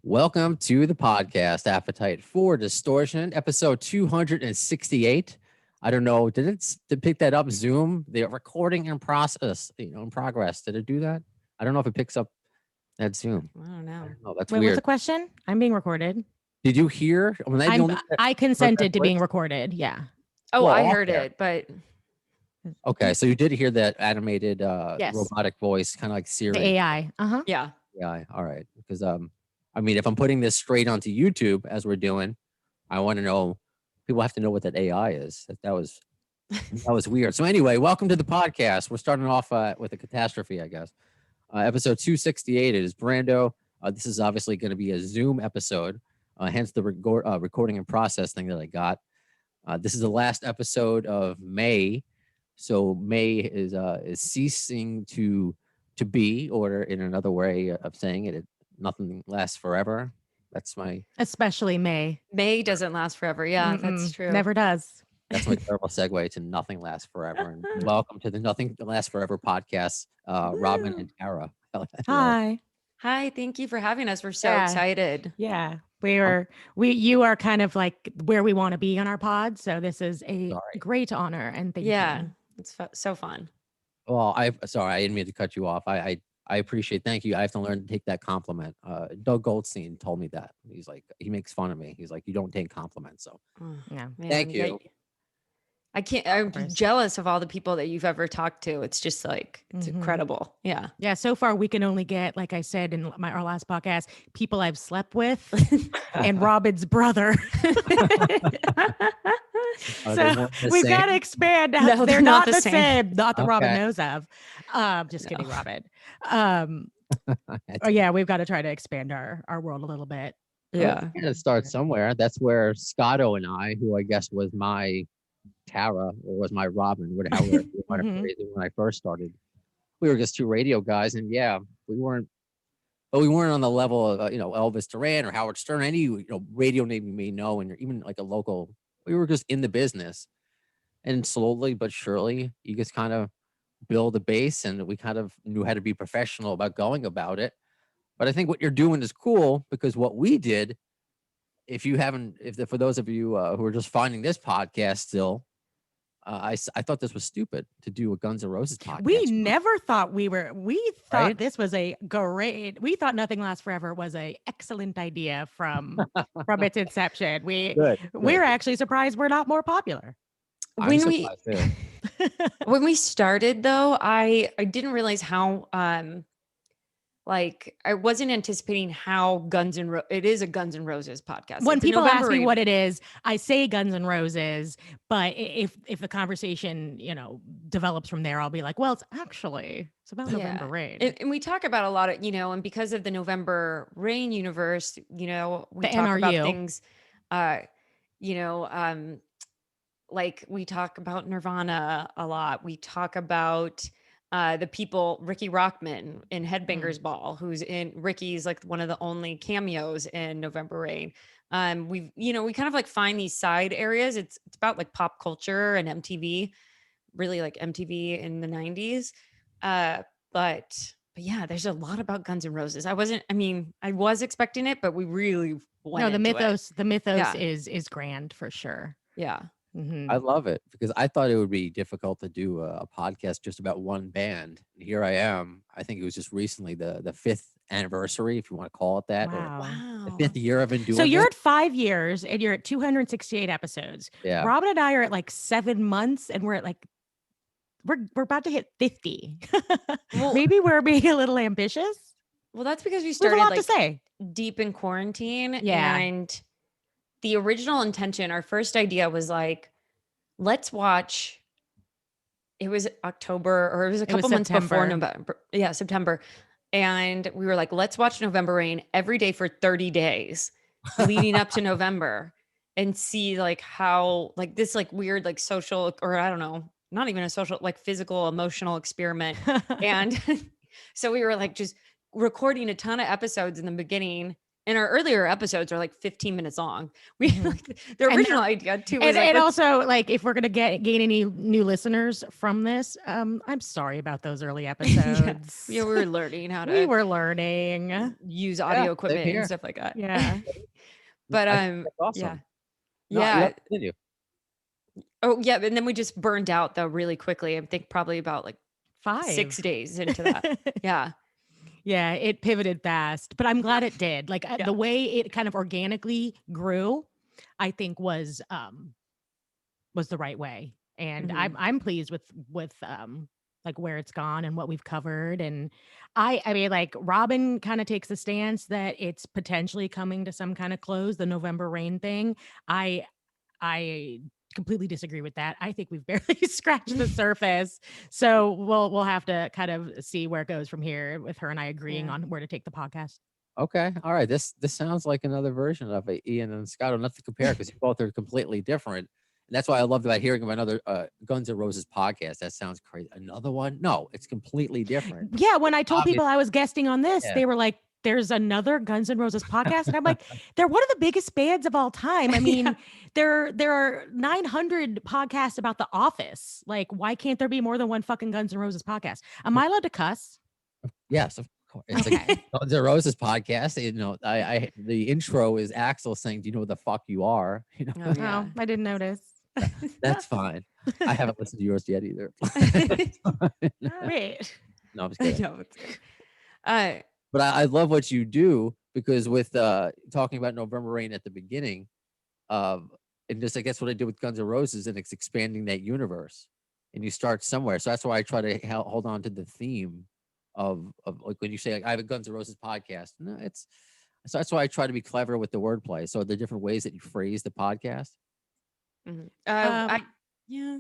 Welcome to the podcast, Appetite for Distortion, episode 268. I don't know, did pick that up? Zoom, the recording in process, in progress. Did it do that? I don't know if it picks up that Zoom. I don't know. Oh, that's Wait, what's weird. the question? I'm being recorded. Did you hear? I mean, I consented to being recorded. Yeah. Oh, Well, I off heard there. it, but Okay, so you did hear that animated Yes. robotic voice, kind of like Siri. The AI. yeah. Yeah, all right. Because I mean, if I'm putting this straight onto YouTube as we're doing, I want to know. People have to know what that AI is. That was weird. So anyway, welcome to the podcast. We're starting off with a catastrophe, I guess. Episode 268 is Brando. This is obviously going to be a Zoom episode, hence the recording and process thing that I got. This is the last episode of May, so May is ceasing to be, or in another way of saying it, nothing lasts forever. That's my Especially May. May doesn't last forever. Yeah, that's Mm-mm. true. Never does. that's my terrible segue to nothing lasts forever. And welcome to the Nothing Lasts Forever podcast, Robin and Tara. Hi. Hi, thank you for having us. We're so Yeah. excited. Yeah. You are kind of like where we want to be on our pod. So this is a Sorry. great honor and thank Yeah, you. it's so fun. Well, sorry, I didn't mean to cut you off. I appreciate. Thank you. I have to learn to take that compliment. Doug Goldstein told me that. He's like, he makes fun of me. He's like, you don't take compliments. So Oh, Yeah. man, Thank you. I can't. I'm course. jealous of all the people that you've ever talked to. It's just like it's Mhm. incredible. Yeah. Yeah. So far we can only get, like I said in our last podcast, people I've slept with and Robin's brother. Are they So one the we've got same? to expand. No, they're not the same. Not that Robin Okay. knows of. Just kidding, No. Robin. Oh yeah, we've got to try to expand our world a little bit. Yeah. We gotta start somewhere. That's where Scotto and I, who I guess was my Tara or was my Robin, whatever you want to Mhm. phrase it, when I first started, we were just two radio guys, and yeah, we weren't on the level of Elvis Duran or Howard Stern, any radio name you may know, and even like a local. We were just in the business, and slowly but surely, you just kind of build a base, and we kind of knew how to be professional about going about it. But I think what you're doing is cool, because what we did, for those of you who are just finding this podcast still, I thought this was stupid to do a Guns N' Roses podcast. We never thought we thought Right? this was we thought Nothing Lasts Forever was a excellent idea from its inception. Good. We're actually surprised we're not more popular. I'm When we surprised too. when we started though, I didn't realize how like I wasn't anticipating how it is a Guns N' Roses podcast. When Like, the people ask November me Rain- what it is, I say Guns N' Roses, but if the conversation, develops from there, I'll be like, well, it's about Yeah. November Rain. and we talk about a lot of, and because of the November Rain universe, we The talk about NRU. things, like we talk about Nirvana a lot. We talk about the people, Ricky Rockman in Headbangers Ball, Ricky's like one of the only cameos in November Rain. We kind of like find these side areas. It's about like pop culture and MTV, really like MTV in the 90s. But yeah, there's a lot about Guns N' Roses. I was expecting it, but we really went the into it. mythos Yeah. is grand for sure. Yeah. Mhm. I love it, because I thought it would be difficult to do a podcast just about one band. Here I am. I think it was just recently the fifth anniversary, if you want to call it that, or Wow. the fifth year I've been doing. So you're it. at 5 years and you're at 268 episodes. Yeah. Robin and I are at like 7 months and we're at like we're about to hit 50. Well- Maybe we're being a little ambitious. Well, that's because we We have a started lot like to say. deep in quarantine. Yeah. And the original intention, our first idea was like, let's watch. It was October, or it was a It was couple months before September. November. Yeah, September. And we were like, let's watch November Rain every day for 30 days leading up to November, and see like how like this like weird like social, or I don't know, not even a social, like physical, emotional experiment. And so we were like just recording a ton of episodes in the beginning And our earlier episodes are like 15 minutes long. We Mhm. like the And original idea too was And, like, and let's- also, like, if we're gonna gain any new listeners from this, I'm sorry about those early episodes. yeah, we were learning how We to were learning. use Yeah, audio same equipment and here. stuff like that. Yeah. But I think that's yeah. awesome. No, you Yeah. have to continue. Oh yeah. And then we just burned out though really quickly. I think probably about like 6 5 days into that. Yeah. Yeah, it pivoted fast, but I'm glad it did. Like Yeah. the way it kind of organically grew, I think was the right way. And Mhm. I'm pleased with like where it's gone and what we've covered. And I mean, like, Robin kind of takes the stance that it's potentially coming to some kind of close, the November rain thing. I completely disagree with that. I think we've barely scratched the surface. So we'll have to kind of see where it goes from here with her and I agreeing Yeah. on where to take the podcast. Okay. All right. This sounds like another version of a Ian and Scott. Not to compare because you both are completely different. And that's why I loved about hearing of another Guns N' Roses podcast. That sounds crazy. Another one? No, it's completely different. Yeah, when I told people Obvious- I was guesting on this, Yeah. they were like, there's another Guns N' Roses podcast. And I'm like, they're one of the biggest bands of all time. I mean, there are 900 podcasts about The Office. Like, why can't there be more than one fucking Guns N' Roses podcast? Am I allowed to cuss? Yes, of course. It's Okay. a Guns N' Roses podcast. You know, I the intro is Axel saying, "Do you know who the fuck you are?" You know, Oh, yeah. Oh, I didn't notice. that's fine. I haven't listened to yours yet either. Wait. No, I'm just I kidding. know it's good. Uh, But I love what you do because with talking about November Rain at the beginning, and just I guess what I did with Guns N' Roses, and it's expanding that universe, and you start somewhere. So that's why I try to hold on to the theme of like when you say like I have a Guns N' Roses podcast. No, it's so that's why I try to be clever with the wordplay. So the different ways that you phrase the podcast. mhm. Um, yeah.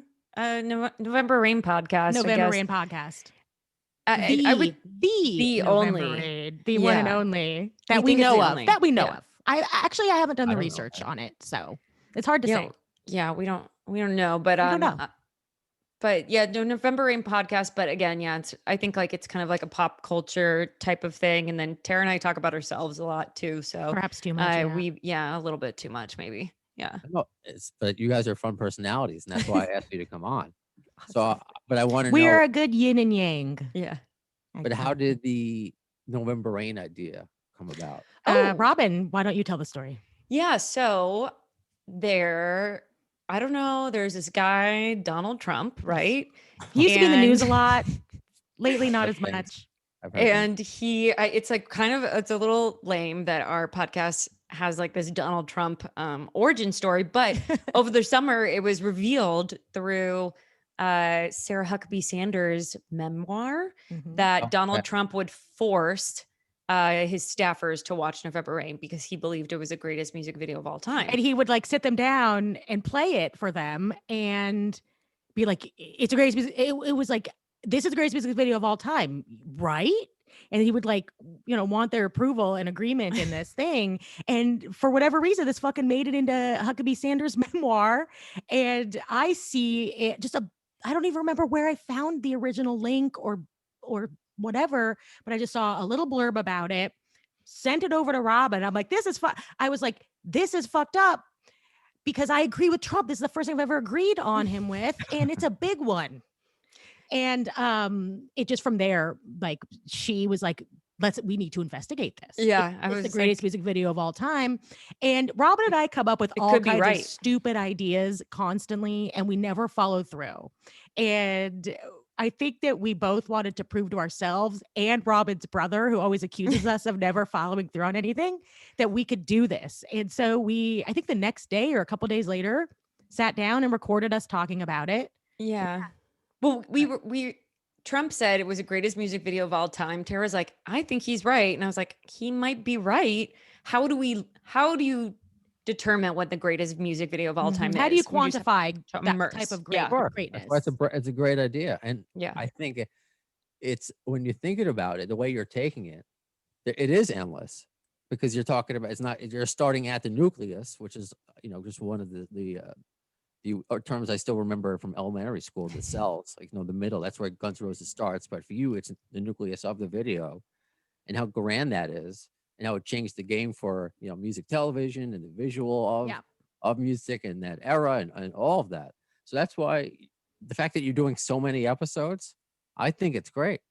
November Rain podcast. I November guess. Rain podcast. I would The only. November Rain, the one and Yeah. only that We we think it's know the of. only. That we know Yeah. of. I haven't done I the don't know. research on it, so it's hard to Yeah. say. Yeah. We don't know, but We don't know. but yeah, no November Rain podcast. But again, yeah, I think like it's kind of like a pop culture type of thing. And then Tara and I talk about ourselves a lot too. So Perhaps too much. Yeah. a little bit too much, maybe. Yeah. No, but you guys are fun personalities, and that's why I asked you to come on. So, but I want to We are know. a good yin and yang. Yeah. But how did the November Rain idea come about? Robin, why don't you tell the story? Yeah. So I don't know, there's this guy, Donald Trump, right? He used to be in the news a And- lot. Lately, not as Okay. much. I've heard that. And it's like kind of, it's a little lame that our podcast has like this Donald Trump origin story, but over the summer it was revealed through Sarah Huckabee Sanders' memoir Mhm. that Oh, Donald okay. Trump would force his staffers to watch November Rain because he believed it was the greatest music video of all time. And he would like sit them down and play it for them and be like, it's the greatest music. It was like, this is the greatest music video of all time, right? And he would like, want their approval and agreement in this thing. And for whatever reason, this fucking made it into Huckabee Sanders' memoir. And I see it I don't even remember where I found the original link or whatever, but I just saw a little blurb about it, sent it over to Robin. I'm like, I was like, this is fucked up because I agree with Trump. This is the first thing I've ever agreed on him with, and it's a big one. And it just from there, like she was like, we need to investigate this. Yeah, It's the greatest music video of all time. And Robin and I come up with It all could be kinds right. of stupid ideas constantly, and we never follow through. And I think that we both wanted to prove to ourselves and Robin's brother, who always accuses us of never following through on anything, that we could do this. And so I think the next day or a couple days later, sat down and recorded us talking about it. Yeah. Well, Trump said it was the greatest music video of all time. Tara's like, I think he's right. And I was like, he might be right. How do you determine what the greatest music video of all time is? How do you We just have quantify to that immerse. type of Yeah. greatness? That's why it's a great idea, and Yeah. I think it's when you're thinking about it, the way you're taking it, it is endless because you're talking about you're starting at the nucleus, which is just one of the terms I still remember from elementary school, the cells, like the middle. That's where Guns N' Roses starts, but for you, it's the nucleus of the video, and how grand that is. and how it changed the game for music television and the visual of Yeah. music in that era and all of that. So that's why the fact that you're doing so many episodes, I think it's great.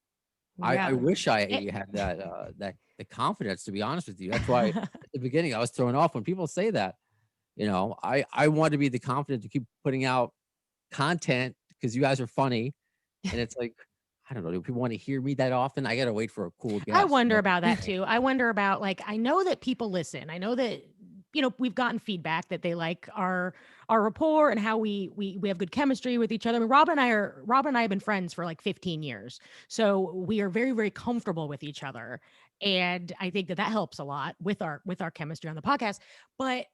I Yeah. wish I It- had that the confidence, to be honest with you. That's why at the beginning I was thrown off when people say that. I want to be the confident to keep putting out content because you guys are funny, and it's like, I don't know, do people want to hear me that often? I gotta wait for a cool guest. I wonder about that too. I wonder about, like, I know that people listen. I know that we've gotten feedback that they like our rapport and how we have good chemistry with each other. I mean, Rob and I have been friends for like 15 years, so we are very, very comfortable with each other, and I think that helps a lot with our chemistry on the podcast. But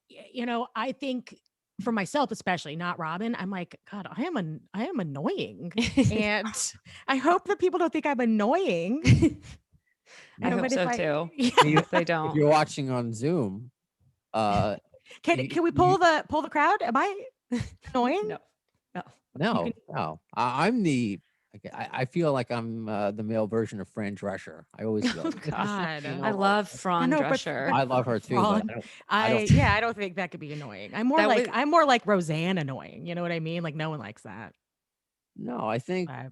I think for myself, especially, not Robin, I'm like, God, I am annoying, and I hope that people don't think I'm annoying. I hope But if so too. Yeah. If they If don't. you're watching on Zoom, Can we pull the crowd? Am I annoying? No. No. no, no. I'm the. I feel like I'm the male version of Fran Drescher. I always feel. Oh like, God. I love Fran know, but- Drescher. but- I love her too, but Fran, I don't. I don't think that could be annoying. I'm more That like was- I'm more like Roseanne annoying. You know what I mean? Like no one likes that. No, I think I-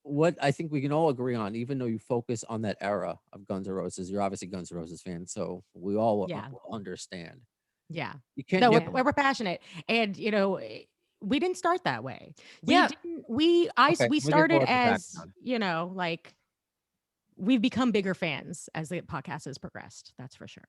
what I think we can all agree on, even though you focus on that era of Guns N' Roses, you're obviously Guns N' Roses fans, so we all Yeah. understand. Yeah. You can't No, get we're passionate, and we didn't start that way. Yeah. We Okay, we we can go started with the as background. like we've become bigger fans as the podcast has progressed. That's for sure.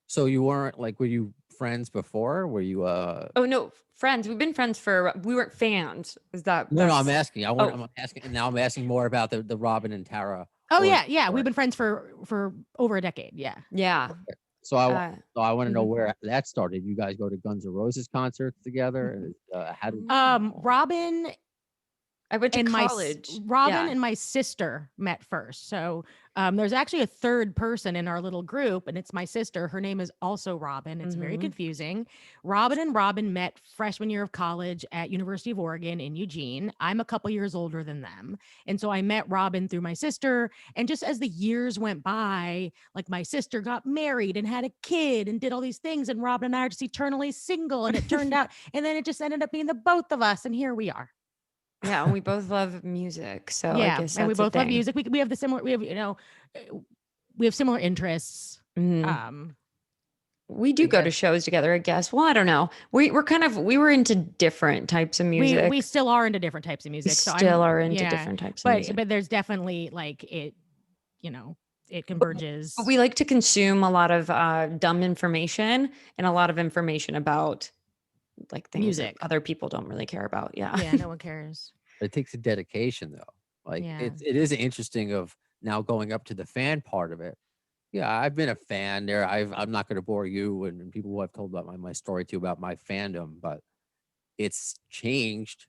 So you weren't like, were you friends before? Were you Oh no, friends. We've been friends we weren't fans. Is that No, I'm that's- asking. Oh. I'm asking now. I'm asking more about the Robin and Tara. Oh origin yeah. story. We've been friends for over a decade. Yeah. Yeah. So I Uh, so I want to know mhm. where that started. You guys go to Guns N' Roses concerts together? How did Robin I went to and college. Robin Yeah. and my sister met first. So there's actually a third person in our little group, and it's my sister. Her name is also Robin. It's very Mhm. confusing. Robin and Robin met freshman year of college at University of Oregon in Eugene. I'm a couple years older than them. And so I met Robin through my sister. And just as the years went by, like my sister got married and had a kid and did all these things. And Robin and I are just eternally single. And it turned out, and then it just ended up being the both of us. And here we are. Yeah, and we both love music, so I Yeah, guess and we that's a both love thing. music. We have the similar. We have we have similar interests. Mhm. We do go to guess- shows together, I guess. Well, I don't know. We were into different types of music. We still are into different types of We music. So still I'm, are into yeah, different types of music. but there's definitely like it converges. But we like to consume a lot of dumb information and a lot of information about like things Music. that other people don't really care about. Yeah. Yeah, no one cares. It takes a dedication though. Like Yeah. it is interesting of now going up to the fan part of it. Yeah, I've been a fan there. I'm not going to bore you and people who have told about my story too about my fandom, but it's changed.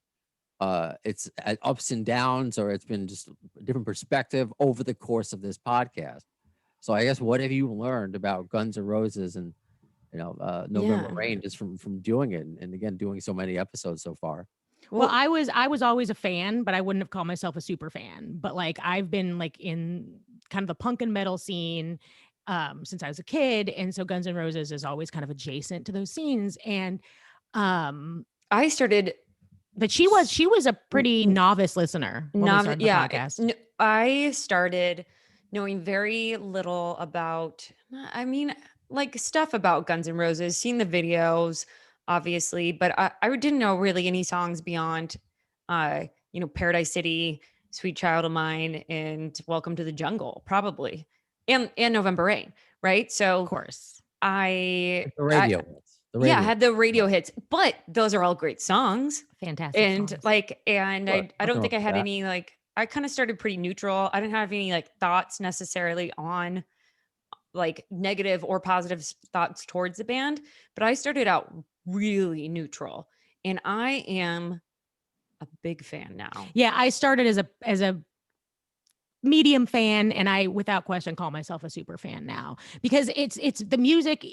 It's at ups and downs, or it's been just a different perspective over the course of this podcast. So I guess what have you learned about Guns N' Roses and November Yeah. Rain just from doing it and again doing so many episodes so far? Well, I was always a fan, but I wouldn't have called myself a super fan. But like I've been like in kind of the punk and metal scene since I was a kid, and so Guns N' Roses is always kind of adjacent to those scenes. And I started but she was a pretty novice listener when we started the podcast. I started knowing very little about, I mean, like stuff about Guns N' Roses, seen the videos, obviously, but I didn't know really any songs beyond, Paradise City, Sweet Child of Mine, and Welcome to the Jungle, probably, and November Rain, right? So Of course. The radio hits. The yeah, I radio had the radio hits, but those are all great songs. Fantastic. And songs. Sure, I don't nothing think I wrong had with any I kind of started pretty neutral. I didn't have any thoughts necessarily on negative or positive thoughts towards the band, but I started out really neutral, and I am a big fan now. Yeah, I started as a medium fan, and I without question call myself a super fan now because it's the music.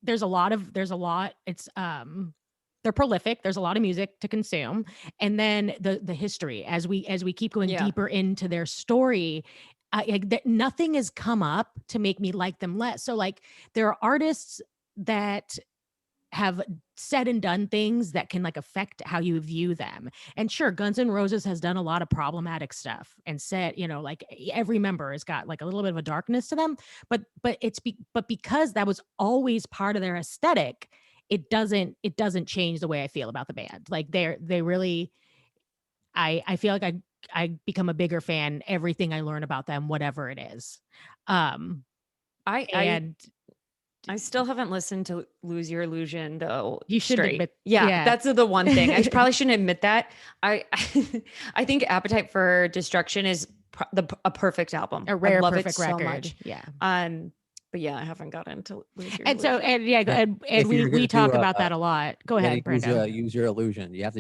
There's a lot. It's they're prolific. There's a lot of music to consume, and then the history as we keep going Yeah. deeper into their story. nothing has come up to make me like them less. So like there are artists that have said and done things that can like affect how you view them. And sure, Guns N' Roses has done a lot of problematic stuff and said, like every member has got like a little bit of a darkness to them, but but because that was always part of their aesthetic, it doesn't change the way I feel about the band. Like they really, I feel like I become a bigger fan everything I learn about them, whatever it is. Um I and I still haven't listened to Lose Your Illusion though. you should Straight. admit, Yeah, that's the one thing. I probably shouldn't admit that. I I think Appetite for Destruction is a perfect album. a rare I love perfect it so record. much. Yeah. But yeah, I haven't gotten to Lose Your And so, Illusion. and yeah, and If you're we gonna talk do about that a lot. Go yeah, ahead, Brando. use your illusion. You have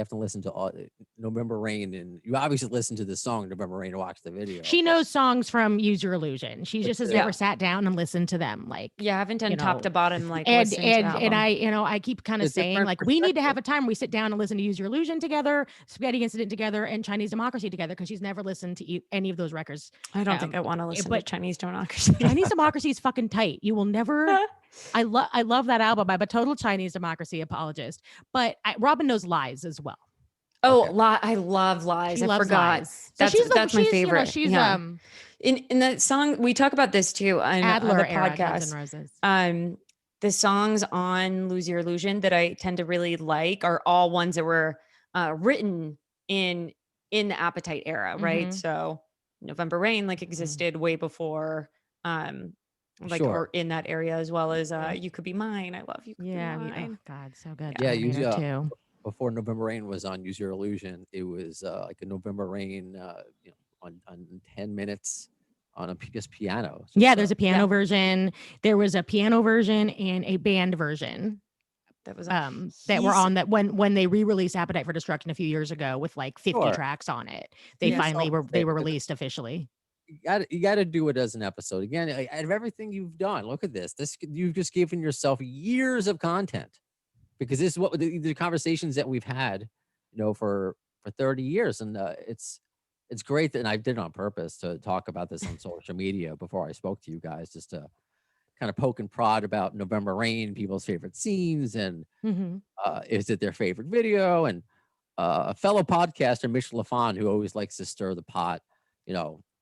to listen to all November Rain, and you obviously listen to the song November Rain to watch the video. She but- knows songs from Use Your Illusion. She just has Yeah. never sat down and listened to them. Like, Yeah, I haven't done you top know, to bottom like and listening to the and album. I keep kind of It's saying different like we need to have perspective. a time where we sit down and listen to Use Your Illusion together, Spaghetti Incident together, and Chinese Democracy together because she's never listened to any of those records. I don't think I want to listen to but- Chinese Democracy. Chinese Democracy is fucking tight. You will never. I love that album. I'm a total Chinese Democracy apologist, but Robin knows Lies as well. Oh, Okay. I love Lies. She I loves forgot. Lies. So That's my favorite. she's Yeah. In that song, we talk about this too on Adler the era Guns podcast. N' Roses. The songs on Lose Your Illusion that I tend to really like are all ones that were written in the Appetite era, right? Mhm. So November Rain like existed way before like Sure. or in that area, as well as You Could Be Mine. I love You Could Yeah. Be Mine. Oh God, so good. Yeah, Terminator 2. Before November Rain was on Use Your Illusion, it was like a November Rain, on 10 minutes on a just piano. It's Yeah, just, there's a piano version. There was a piano version and a band version That was that were on that when they re-released Appetite for Destruction a few years ago with like 50 Sure. tracks on it. They Yeah. finally were Because released officially. you gotta do it as an episode again. Out of everything you've done, look at this. You've just given yourself years of content, because this is what the conversations that we've had, for 30 years, and it's great that, and I did it on purpose to talk about this on social media before I spoke to you guys, just to kind of poke and prod about November Rain, people's favorite scenes, and Mm-hmm. is it their favorite video, and a fellow podcaster, Mitch LaFon, who always likes to stir the pot,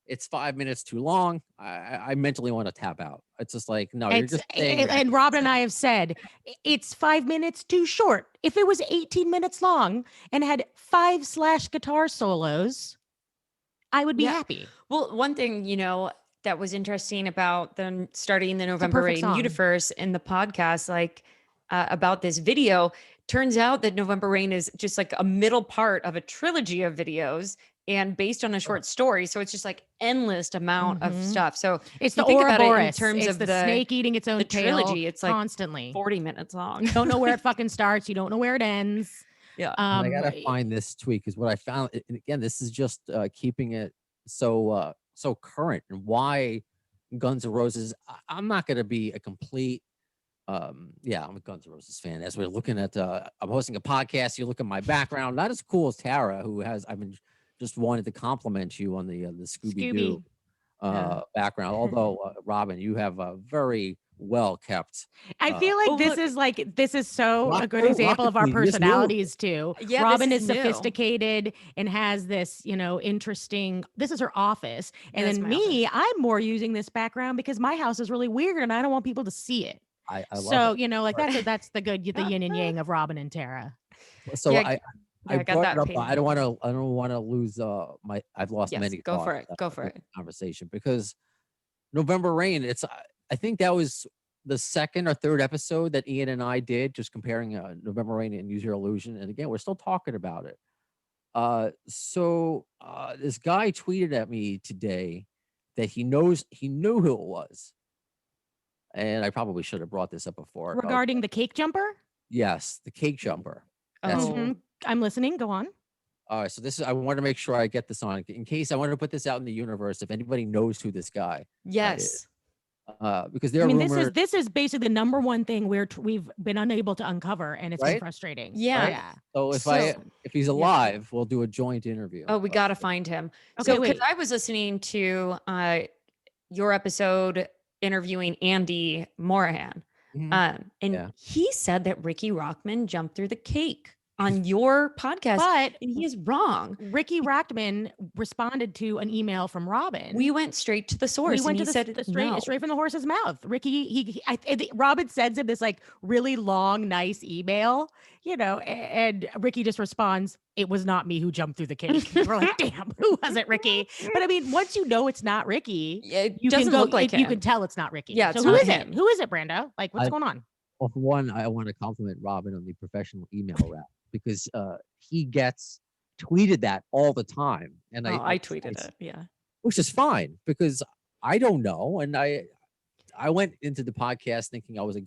it's 5 minutes too long. I mentally want to tap out. It's just like, no, you're just saying. And Robin and I have said it's 5 minutes too short. If it was 18 minutes long and had 5 guitar solos, I would be Yeah. happy. Well, one thing, that was interesting about them starting the November perfect Rain song. universe in the podcast, like about this video, turns out that November Rain is just like a middle part of a trilogy of videos and based on a short story. So it's just like endless amount of Mhm. stuff. So It's you the think about it in Ouroboros. terms It's of the the snake eating its own the tail trilogy, it's like constantly. 40 minutes long. You don't know where it fucking starts. You don't know where it ends. Yeah. And I gotta find this tweet, because what I found, and again, this is just keeping it so current, and why Guns N' Roses. I'm not gonna be a complete. I'm a Guns N' Roses fan. As we're looking at, I'm hosting a podcast. You look at my background, not as cool as Tara, who has. I've been just wanted to compliment you on the Scooby Doo background. Although Robin, you have a very well kept. I feel like Oh, this look. is so a good Rocket example of our League, this new. personalities too. Yeah, this Robin is is new. sophisticated and has this, interesting. This is her office, and That's then my me, I'm more using this background because my house is really weird and I don't want people to see it. I love So it. like that's the yin and yang of Robin and Tara. So Yeah, I I got brought that it up. painting. I don't want to lose I've lost Yes, many go for thoughts, it. Go for with it. the conversation, because November Rain. I think that was the second or third episode that Ian and I did, just comparing November Rain and Use Your Illusion. And again, we're still talking about it. This guy tweeted at me today that he knew who it was, and I probably should have brought this up before. Regarding the cake jumper? Yes, the cake jumper. That's Oh. Mhm. I'm listening. Go on. All right, so I want to make sure I get this on in case I want to put this out in the universe. If anybody knows who this guy, Yes. because there I are mean, rumors, this is basically the number one thing we've been unable to uncover, and it's been right? frustrating. Yeah. Yeah. So So if he's alive, we'll do a joint interview. oh, we got to find him. Okay, So because wait. I was listening to your episode interviewing Andy Morahan, Mhm. and Yeah. he said that Ricky Rockman jumped through the cake on your podcast, But and he is wrong. Ricky Rackman responded to an email from Robin. We went straight to the source, We went and to he said no. straight from the horse's mouth. Ricky, Robin sends him this like really long, nice email, and Ricky just responds, "It was not me who jumped through the cake." We're like, "Damn, who was it, Ricky?" But I mean, once you know it's not Ricky, It you doesn't can go. look like You him. can tell it's not Ricky. Yeah, So it's who not is him. it? Who is it, Brando? Like, what's I- going on? Well, for one, I want to compliment Robin on the professional email rap because he gets tweeted that all the time, and I tweeted it. Yeah. which is fine because I don't know, and I went into the podcast thinking I was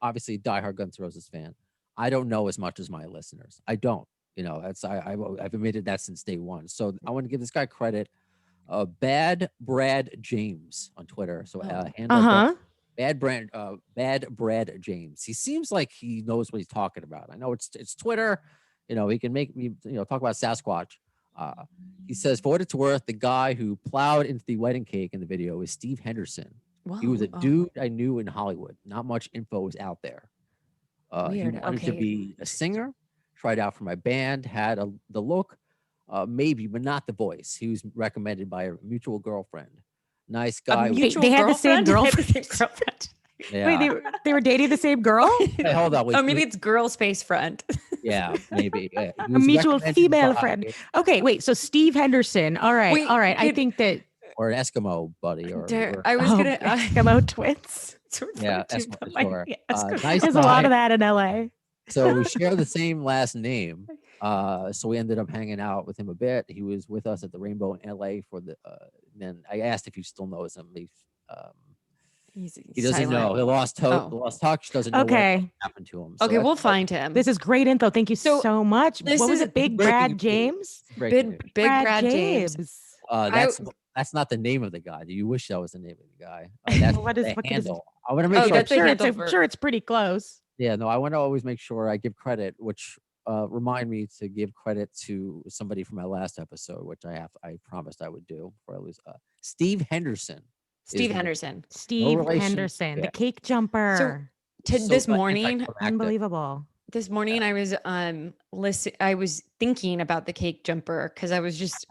obviously a diehard Guns N' Roses fan. I don't know as much as my listeners. I don't. That's I've admitted that since day one. So I want to give this guy credit. Bad Brad James on Twitter. So handle Bad Brad James. He seems like he knows what he's talking about. I know it's Twitter. He can make me talk about Sasquatch. He says, for what it's worth, the guy who plowed into the wedding cake in the video is Steve Henderson. He was a Whoa. dude I knew in Hollywood. Not much info was out there. He Weird. wanted to Okay. be a singer, tried out for my band, had the look, maybe, but not the voice. He was recommended by a mutual girlfriend. Nice guy. mutual they had the same girlfriend? They had the same girlfriend. girlfriend. Yeah. Wait, they were dating the same girl? Hey, hold on. Oh, maybe it's girl space friend. Yeah, maybe. Yeah. He A was mutual recommended female by- friend. Okay, wait. So Steve Henderson. All right, Wait, all right. I did- think that Or an Eskimo buddy. Or I was gonna. Eskimo twins. Yeah, Eskimo. sure. Eskimo. Nice There's a lot guy. of that in LA. So we share the same last name. So we ended up hanging out with him a bit. He was with us at the Rainbow in LA for the. Then I asked if he still knows him. He doesn't know. He lost touch. Doesn't know what Okay. happened to him. So Okay, that's we'll find him. This is great info. Thank you So, so much. this What was is it? Big breaking Brad news. James? breaking news. Big Brad James. That's not the name of the guy. Do you wish that was the name of the guy? That's What the is it? handle. I want to make Oh, sure. that's the Sure, handle I'm for- sure it's pretty close. Yeah, no, I want to always make sure I give credit, which remind me to give credit to somebody from my last episode, which I promised I would do for at least Steve Henderson. Steve the- Steve relation- Henderson, yeah. the cake jumper. This morning, anticlimactic. Unbelievable. this morning I was I was thinking about the cake jumper because I was just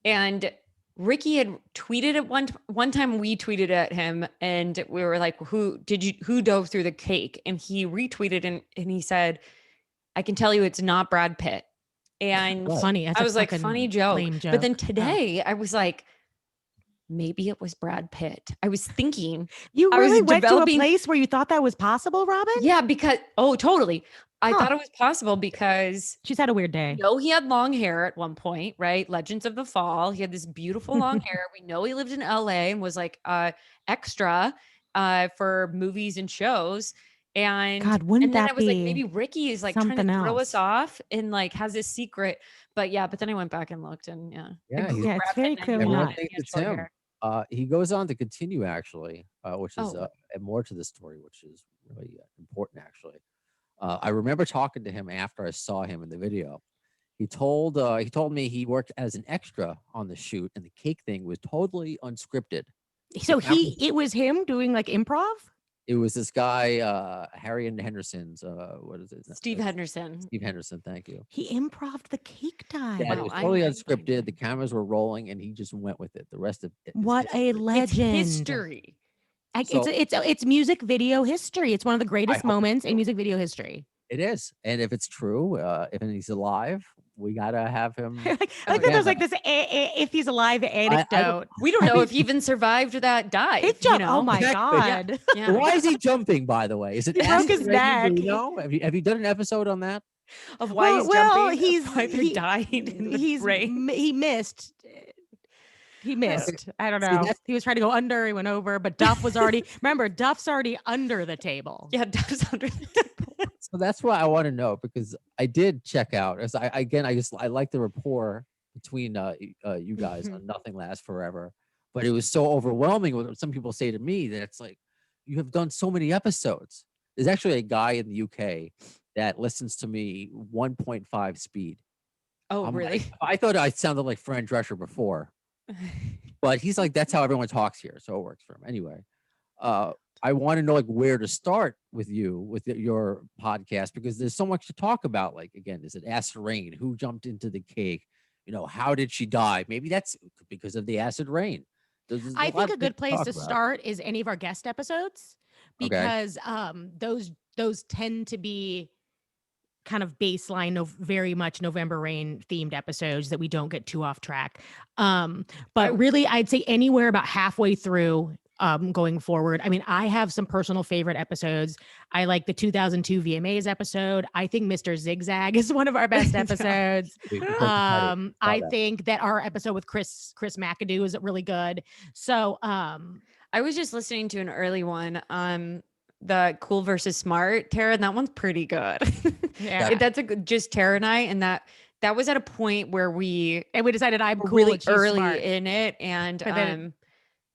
and Ricky had tweeted at one time. We tweeted at him and we were like, who dove through the cake? And he retweeted and he said, I can tell you it's not Brad Pitt. And Right. Funny. That's I a was like, fucking funny joke. lame But then joke. today I was like, maybe it was Brad Pitt. I was thinking, You I was really went developing- to a place where you thought that was possible, Robin? yeah, because totally. I Huh. thought it was possible because She's had a weird day. we know he had long hair at one point, right? Legends of the Fall. He had this beautiful long hair. We know he lived in LA and was like extra for movies and shows. And God, wouldn't and then that I was like, be maybe Ricky is like trying something to throw else? us off and like has this secret. But then I went back and looked and Yeah, I he's- Googled Yeah, it's Brad very Pitt and I clearly knew Everyone not. he thinks had it's short him. hair. He goes on to continue actually, which is Oh. more to the story, which is really important actually. I remember talking to him after I saw him in the video. He told me he worked as an extra on the shoot, and the cake thing was totally unscripted. So cameras- it was him doing like improv? It was this guy, Harry and Henderson's. What is it? Steve Henderson. Steve Henderson. Thank you. He improved the cake time. Yeah, it Wow, was I- totally I- unscripted. The cameras were rolling, and he just went with it. The rest of it. is What a history. legend. It's history. It's music video history. It's one of the greatest hope moments so. in music video history. It is, and if it's true, if he's alive, we gotta have him. I like that yeah, there's like this if he's alive anecdote. We don't know if he even survived that dive. It jump. You know? Oh my Exactly. God. Yeah. Why is he jumping? By the way, is it He broke acid his raining? Do neck. you know? Have you done an episode on that? Of why he's Well, jumping. he's- of why they're he- dying in the He's rain. he missed. He missed. I don't See, know. that's- He was trying to go under. He went over, but Duff was already. Remember, Duff's already under the table. Yeah, Duff's under the table. So that's what I want to know because I did check out. As I like the rapport between you guys on Nothing Lasts Forever. but it was so overwhelming what some people say to me that it's like, you have done so many episodes. There's actually a guy in the UK that listens to me 1.5 speed. Oh, I'm really? like, I thought I sounded like Fran Drescher before, but he's like, that's how everyone talks here, so it works for him. Anyway, I want to know like where to start with you with your podcast, because there's so much to talk about. Like, again, is it acid rain? Who jumped into the cake? How did she die? Maybe that's because of the acid rain. There's I lot think of a things good place talk to about. start is any of our guest episodes, Okay. because those tend to be kind of baseline of very much November Rain themed episodes that we don't get too off track. But really, I'd say anywhere about halfway through going forward. I mean, I have some personal favorite episodes. I like the 2002 VMAs episode. I think Mr. Zigzag is one of our best episodes. I think that our episode with Chris McAdoo is really good. So I was just listening to an early one, the Cool versus Smart, Tara, and that one's pretty good. Yeah. That's a good, just Tara and I, and that was at a point where we decided I'm cool really and she's early smart. in it, and But then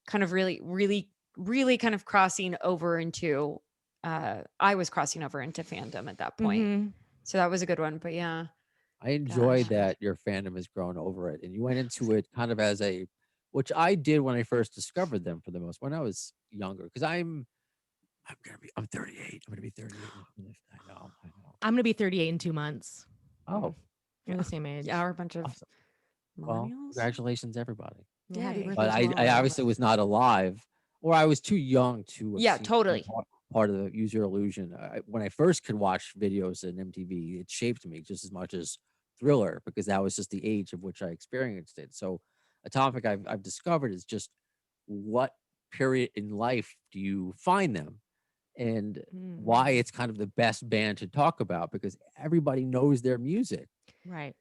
kind of really kind of crossing over into I was crossing over into fandom at that point. Mhm. So that was a good one. But yeah. I enjoy Gosh. that your fandom has grown over it, and you went into it kind of as a, which I did when I first discovered them for the most, when I was younger, because I'm 38. I'm gonna be 38. I know. I'm gonna be 38 in 2 months. Oh, You're the same age. Yeah, we're a bunch of awesome. Well, millennials. congratulations, everybody. Yeah, happy Yay. birthday But to all I of us. obviously was not alive, or I was too young to have Yeah, seen totally. part of the Use Your Illusion. When I first could watch videos in MTV, it shaped me just as much as Thriller, because that was just the age of which I experienced it. So a topic I've discovered is just, what period in life do you find them, and why it's kind of the best band to talk about, because everybody knows their music. Right.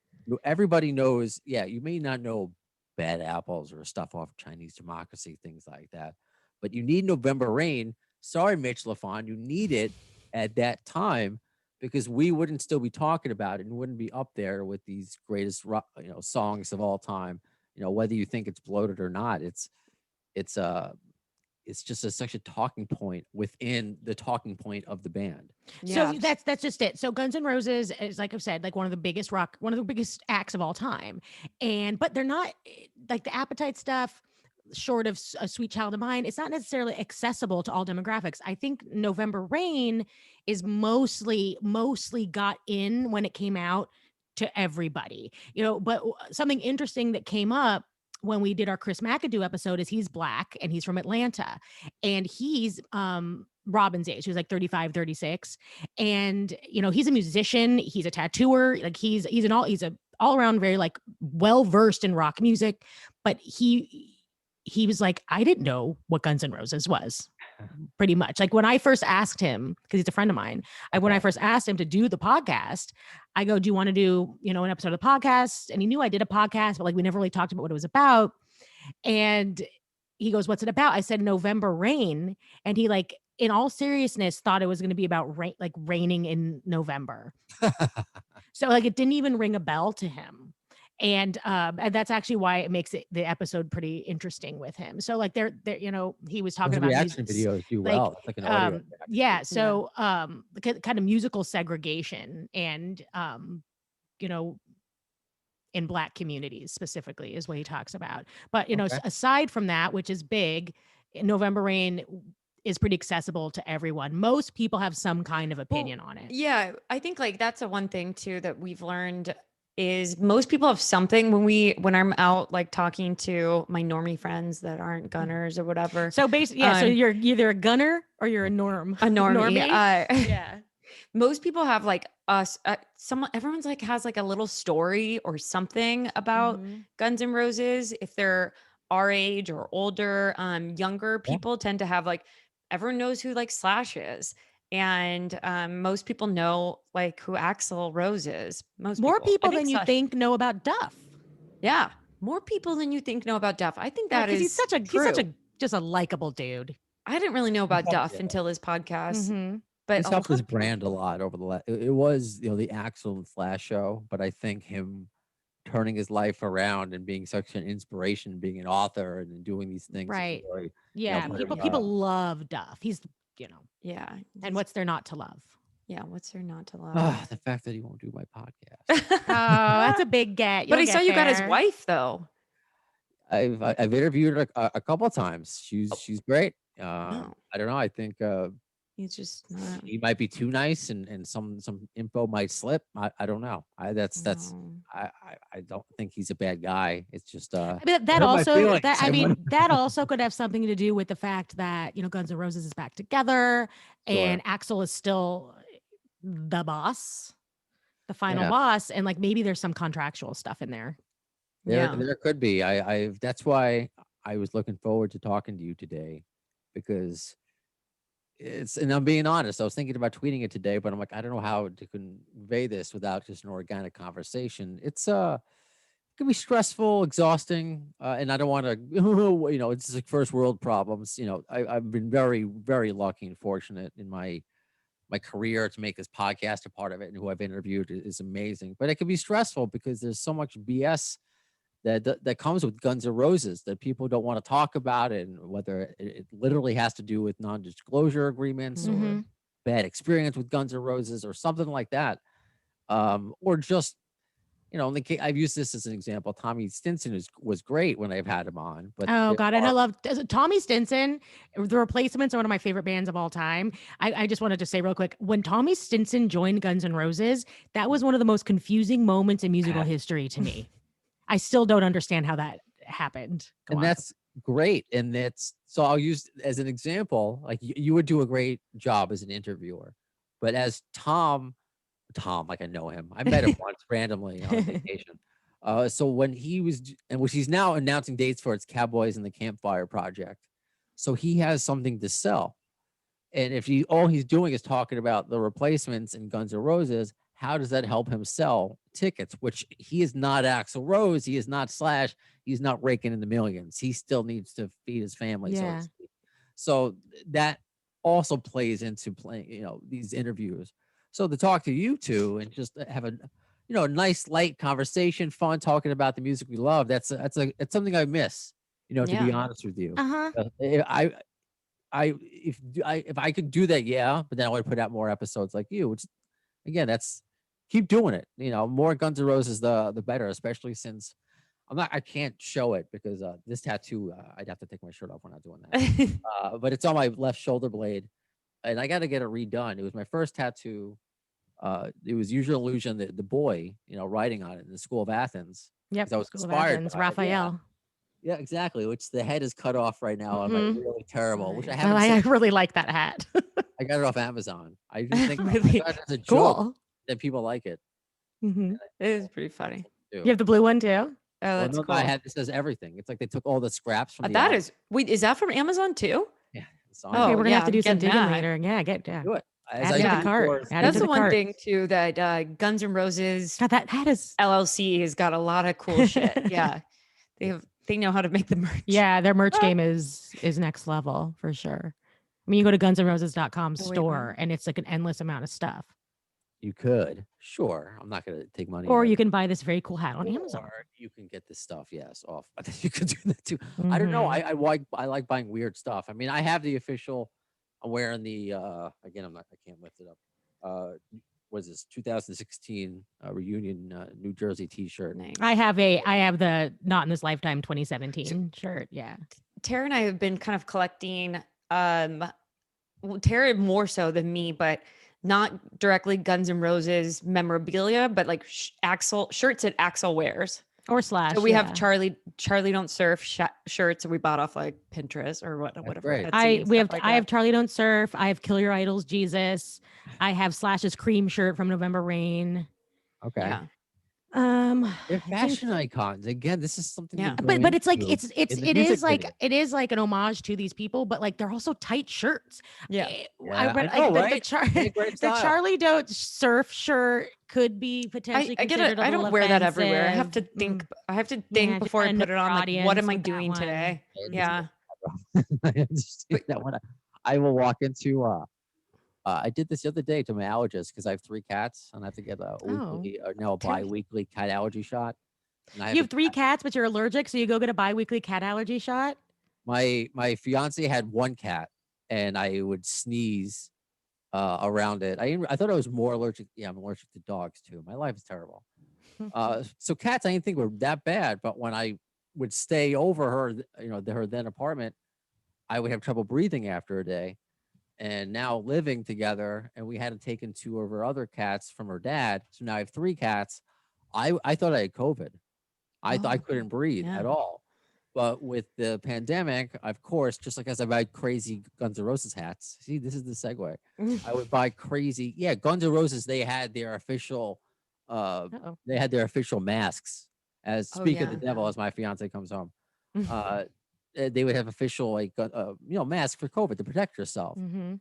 Everybody knows. Yeah, you may not know Bad Apples or stuff off Chinese Democracy, things like that, but you need November Rain. Sorry, Mitch LaFon, you need it at that time, because we wouldn't still be talking about it and wouldn't be up there with these greatest rock, songs of all time. Whether you think it's bloated or not, it's just such a talking point within the talking point of the band. Yeah. So that's just it. So Guns N' Roses is, like I've said, like one of the biggest acts of all time. But they're not like the Appetite stuff, short of a Sweet Child of Mine. It's not necessarily accessible to all demographics. I think November Rain is mostly got in when it came out to everybody, but something interesting that came up when we did our Chris McAdoo episode is he's Black and he's from Atlanta, and he's Robin's age. He was like 35, 36. And, he's a musician, he's a tattooer, like he's a all around very like well-versed in rock music, but he was like, I didn't know what Guns N' Roses was, pretty much. Like when I first asked him, because he's a friend of mine, when I first asked him to do the podcast, I go, do you want to do, an episode of the podcast? And he knew I did a podcast, but like we never really talked about what it was about. And he goes, what's it about? I said, November Rain. And he, like, in all seriousness, thought it was going to be about rain, like raining in November. So like it didn't even ring a bell to him. And that's actually why it makes the episode pretty interesting with him. So like they're he was talking Those about reaction music, videos do like, well. It's like an audio. yeah. So kind of musical segregation and in Black communities specifically is what he talks about. But Okay. aside from that, which is big, November Rain is pretty accessible to everyone. Most people have some kind of opinion on it. Yeah, I think like that's a one thing too that we've learned is most people have something when I'm out like talking to my normie friends that aren't gunners or whatever. So basically, so you're either a gunner or you're a normie. Yeah. Most people have like everyone's like has like a little story or something about Guns N' Roses. If they're our age or older, younger people tend to have like, everyone knows who like Slash is. And most people know like who Axl Rose is. More people than you Slash, think know about Duff. Yeah, more people than you think know about Duff. I think that is he's such a just a likable dude. I didn't really know about Duff until his podcast. But He's helped his brand a lot over the last. It was the Axl and Slash show, but I think him turning his life around and being such an inspiration, being an author and doing these things. Right. Really, Yeah. put People him, people love Duff. He's, Yeah. and what's there not to love? Yeah. What's there not to love? the fact that he won't do my podcast. Oh, that's a big get. But You'll I saw get you got his there. wife though. I've interviewed her a couple of times. She's great. No, I don't know. I think he's just not. he might be too nice, and some info might slip. I don't know. That's No. I don't think he's a bad guy. It's just I mean, that hurt my also feelings. that I I mean wouldn't- that also could have something to do with the fact that Guns N' Roses is back together and Axl is still the boss, the final Yeah. boss, and like maybe there's some contractual stuff in there. There could be. I that's why I was looking forward to talking to you today, because and I'm being honest. I was thinking about tweeting it today, but I'm like, I don't know how to convey this without just an organic conversation. It can be stressful, exhausting, and I don't want to, it's like first world problems. I've been very, very lucky and fortunate in my career to make this podcast a part of it, and who I've interviewed is amazing. But it can be stressful because there's so much BS that comes with Guns N' Roses that people don't want to talk about, and whether it literally has to do with non-disclosure agreements or Mhm. bad experience with Guns N' Roses or something like that, or just I've used this as an example. Tommy Stinson was great when I've had him on, but Oh there God, and I are- love Tommy Stinson. The Replacements are one of my favorite bands of all time. I just wanted to say real quick, when Tommy Stinson joined Guns N' Roses, that was one of the most confusing moments in musical history to me. I still don't understand how that happened. Go and on. that's great, and so I'll use as an example, like you would do a great job as an interviewer, but as Tom, like I know him. I met him once randomly on a vacation. So when he was, and which he's now announcing dates for, its Cowboys and the Campfire Project. So he has something to sell. And if all he's doing is talking about the Replacements and Guns N' Roses, how does that help him sell tickets? Which he is not Axl Rose, he is not Slash, he's not raking in the millions. He still needs to feed his family. Yeah. So that also plays into playing, these interviews. So to talk to you two and just have a nice light conversation, fun talking about the music we love, it's something I miss, to be Yeah. honest with you. Uh-huh. If I could do that, yeah, but then I would put out more episodes like you, which again, keep doing it. More Guns N' Roses, the better, especially since I can't show it because this tattoo, I'd have to take my shirt off when I'm doing that. But it's on my left shoulder blade, and I got to get it redone. It was my first tattoo. It was Use Your Illusion, the boy, writing on it in the School of Athens. Yep. 'Cause I was School of inspired Athens, by it, Raphael. Yeah, exactly. Which the head is cut off right now. I'm Mhm. like really terrible. Which I Nice. haven't. I seen. really like that hat. I got it off Amazon. I didn't think Really? I thought it was a joke Cool. that people like it. Mhm. It is pretty funny. Too. You have the blue one too? Oh, Well, that's no, cool. I had this as everything. It's like they took all the scraps from the That album. is wait, is that from Amazon too? Yeah. It's on Okay, Oh, here. we're gonna yeah, have to do I'm some getting digging that. later. Yeah, Do it. As Add I it to the do cart. yours. Add it That's to the the one cart. thing too that Guns N' Roses God, that hat is LLC has got a lot of cool shit. Yeah, they know how to make the merch. yeah, their merch game is next level for sure. I mean, you go to gunsnroses.com Oh, wait, store man. and it's like an endless amount of stuff. You could. Sure. I'm not going to take money. Or out you of can buy this very cool hat on it. Amazon. Or you can get this stuff, yes, off. You could do that too. I don't know. Mhm. I like buying weird stuff. I mean, I have the official. I'm wearing the again. I can't lift it up. Was this 2016 reunion New Jersey T-shirt? Nice. I have the Not in This Lifetime 2017 shirt. Yeah. Tara and I have been kind of collecting well, Tara more so than me, but not directly Guns N' Roses memorabilia, but like Axl shirts that Axl wears. Or Slash. So we have yeah. Charlie Don't Surf shirts that we bought off like Pinterest or whatever. great. Etsy and stuff like I that. have Charlie Don't Surf. I have Kill Your Idols Jesus. I have Slash's Cream shirt from November Rain. Okay. Yeah. They're They're fashion icons. Again, this is something. Yeah. to go but it's like into in the music video. it is like an homage to these people, but like they're also tight shirts. Yeah. I read I know, like, right? They great the style. Charlie Don't Surf shirt could be potentially I get considered it. a I little don't wear that everywhere. I have to offensive. think. I have to Yeah, think just before I kinda put know it on. your Like, what audience am I with that doing one. today? Yeah. I understand that one. I will walk into. I did this the other day to my allergist because I have 3 cats and I have to get a Oh. weekly or no, a bi-weekly cat allergy shot. And I You a have 3 cats, but you're allergic, so you go get a biweekly cat allergy shot. my fiance had one cat, and I would sneeze around it. I thought I was more allergic. Yeah, I'm allergic to dogs too. My life is terrible. So cats I didn't think were that bad, but when I would stay over her, her then apartment, I would have trouble breathing after a day. And now living together, and we hadn't taken 2 of her other cats from her dad, so now I have 3 cats. I thought I had COVID. I thought I Oh, couldn't breathe yeah. at all. But with the pandemic, of course, just like as I buy crazy Guns N' Roses hats. See, this is the segue. I would buy crazy, yeah, Guns N' Roses. They had their official, Uh-oh. they had their official masks. As Oh, speak of the yeah. devil, as my fiance comes home, uh, they would have official masks for COVID to protect yourself. Mm-hmm.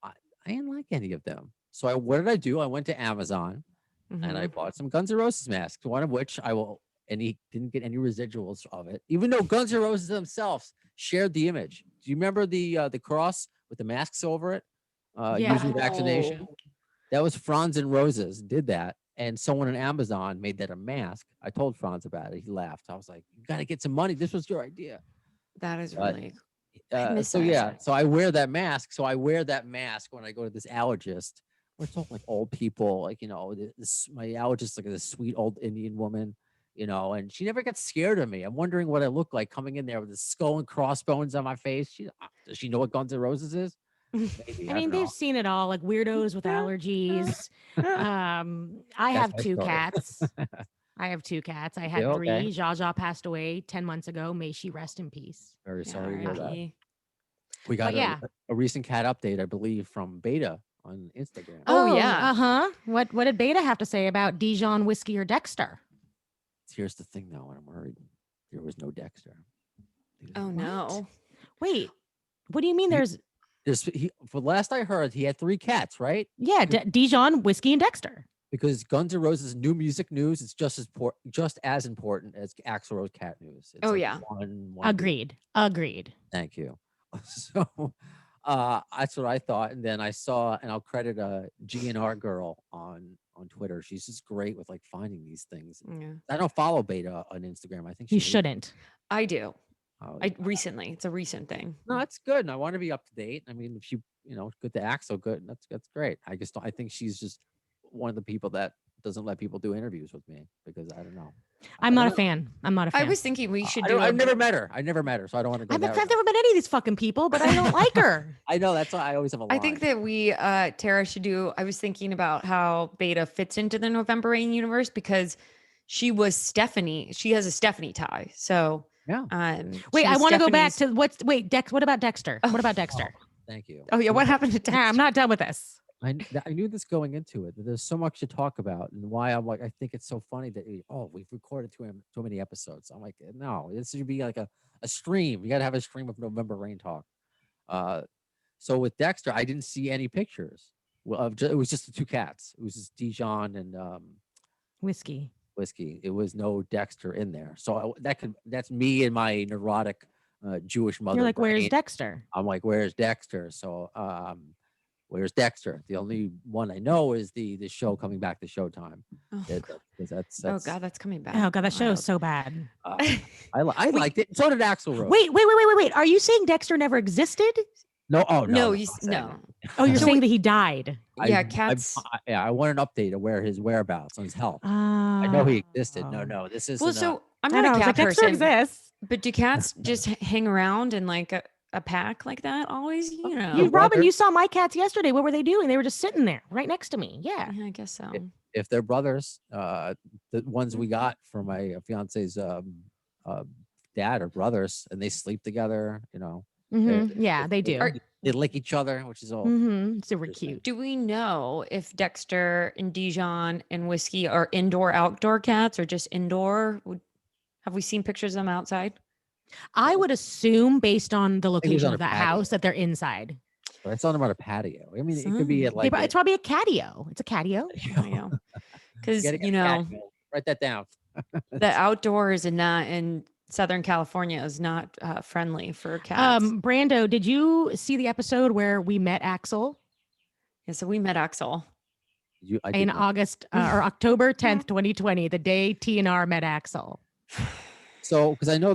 I didn't like any of them. So what did I do? I went to Amazon and I bought some Guns N' Roses masks, one of which and he didn't get any residuals of it, even though Guns N' Roses themselves shared the image. Do you remember the cross with the masks over it? Yeah. Using vaccination. Oh. That was Franz and Roses did that. And someone on Amazon made that a mask. I told Franz about it. He laughed. I was like, you got to get some money. This was your idea. That is But really. I miss so that. yeah, so I wear that mask. So I wear that mask when I go to this allergist. We're talking like old people, like my allergist, like this sweet old Indian woman, and she never gets scared of me. I'm wondering what I look like coming in there with the skull and crossbones on my face. Does she know what Guns N' Roses is? Maybe, I mean, don't know. they've seen it all, like weirdos with allergies. I That's have my 2 story. cats. I have 2 cats. I had Yeah, 3. okay. Zsa passed away 10 months ago. May she rest in peace. Very Yeah, sorry to hear that. R.I.P. We got But yeah. a recent cat update, I believe, from Beta on Instagram. Oh, yeah. Uh-huh. What did Beta have to say about Dijon, Whiskey, or Dexter? Here's the thing, though, and I'm worried. There was no Dexter. Oh, What? no. Wait, what do you mean He- there's For last I heard, he had 3 cats, right? yeah, Dijon, Whiskey, and Dexter. Because Guns N' Roses new music news is just as important as Axl Rose cat news. It's Oh, like yeah. one deal. Agreed. Thank you. So that's what I thought. And then I saw, and I'll credit a GN'R girl on Twitter. She's just great with like finding these things. Yeah. I don't follow Beta on Instagram. I think You she leaves- shouldn't. I do. Oh, Recently. It's a recent thing. no, that's good. And I want to be up to date. I mean, if she, good to Axl, good. That's great. I think she's just one of the people that doesn't let people do interviews with me because I don't know. I'm not a fan. I'm not a fan. I was thinking we should do. I've never met her. I never met her, so I don't want to go. I've that never route. met any of these fucking people, but I don't like her. I know that's why I always have a line. I think that we, Tara, should do. I was thinking about how Beta fits into the November Rain universe because she was Stephanie. She has a Stephanie tie. So, Yeah. Wait, she I was want to go back Stephanie's- to what about Dexter? What about Dexter? Thank you. Oh yeah, what happened to Nah, Dexter? I'm not done with this. I knew this going into it. That there's so much to talk about, and why I'm like, I think it's so funny that we've recorded too many episodes. I'm like, no, this should be like a stream. You got to have a stream of November Rain talk. So with Dexter, I didn't see any pictures. Well, it was just the 2 cats. It was just Dijon and Whiskey. Whiskey. It was no Dexter in there. So that's me and my neurotic Jewish mother. You're like, where's brain. Dexter? I'm like, where's Dexter? So where's Dexter? The only one I know is the show coming back to Showtime. Oh, Because that's oh God, that's coming back. Oh god, that show Wild. is so bad. I liked it. So did Axl Rose. Wait. Are you saying Dexter never existed? No, oh No, no, you I'm saying no. that. Oh, you're So saying wait- that he died. Yeah, cats. I want an update of where his whereabouts on his health. I know he existed. Oh. No, this is Well, so I'm I not know, a I was cat like, Dexter person, exists. but do cats just hang around in like a pack like that always? You know. You, Robin, brother- you saw my cats yesterday. What were they doing? They were just sitting there right next to me. Yeah. Yeah, I guess so. if they're brothers, the ones we got from my fiance's dad are brothers, and they sleep together. Yeah, they do. They lick each other, which is all. Super Interesting. cute. Do we know if Dexter and Dijon and Whiskey are indoor outdoor cats or just indoor? Have we seen pictures of them outside? I would assume, based on the he's location on of a that patio. house, that they're inside. But I saw them on a patio. I mean, it could be at They like. it's probably a catio. It's a catio. Because gotta get you a know patio. Write that down. the outdoors and not in Southern California is not friendly for cats. Brando, did you see the episode where we met Axel? Yeah, so we met Axel. I did in not. August or October 10th, 2020, the day TNR met Axel. So, because I know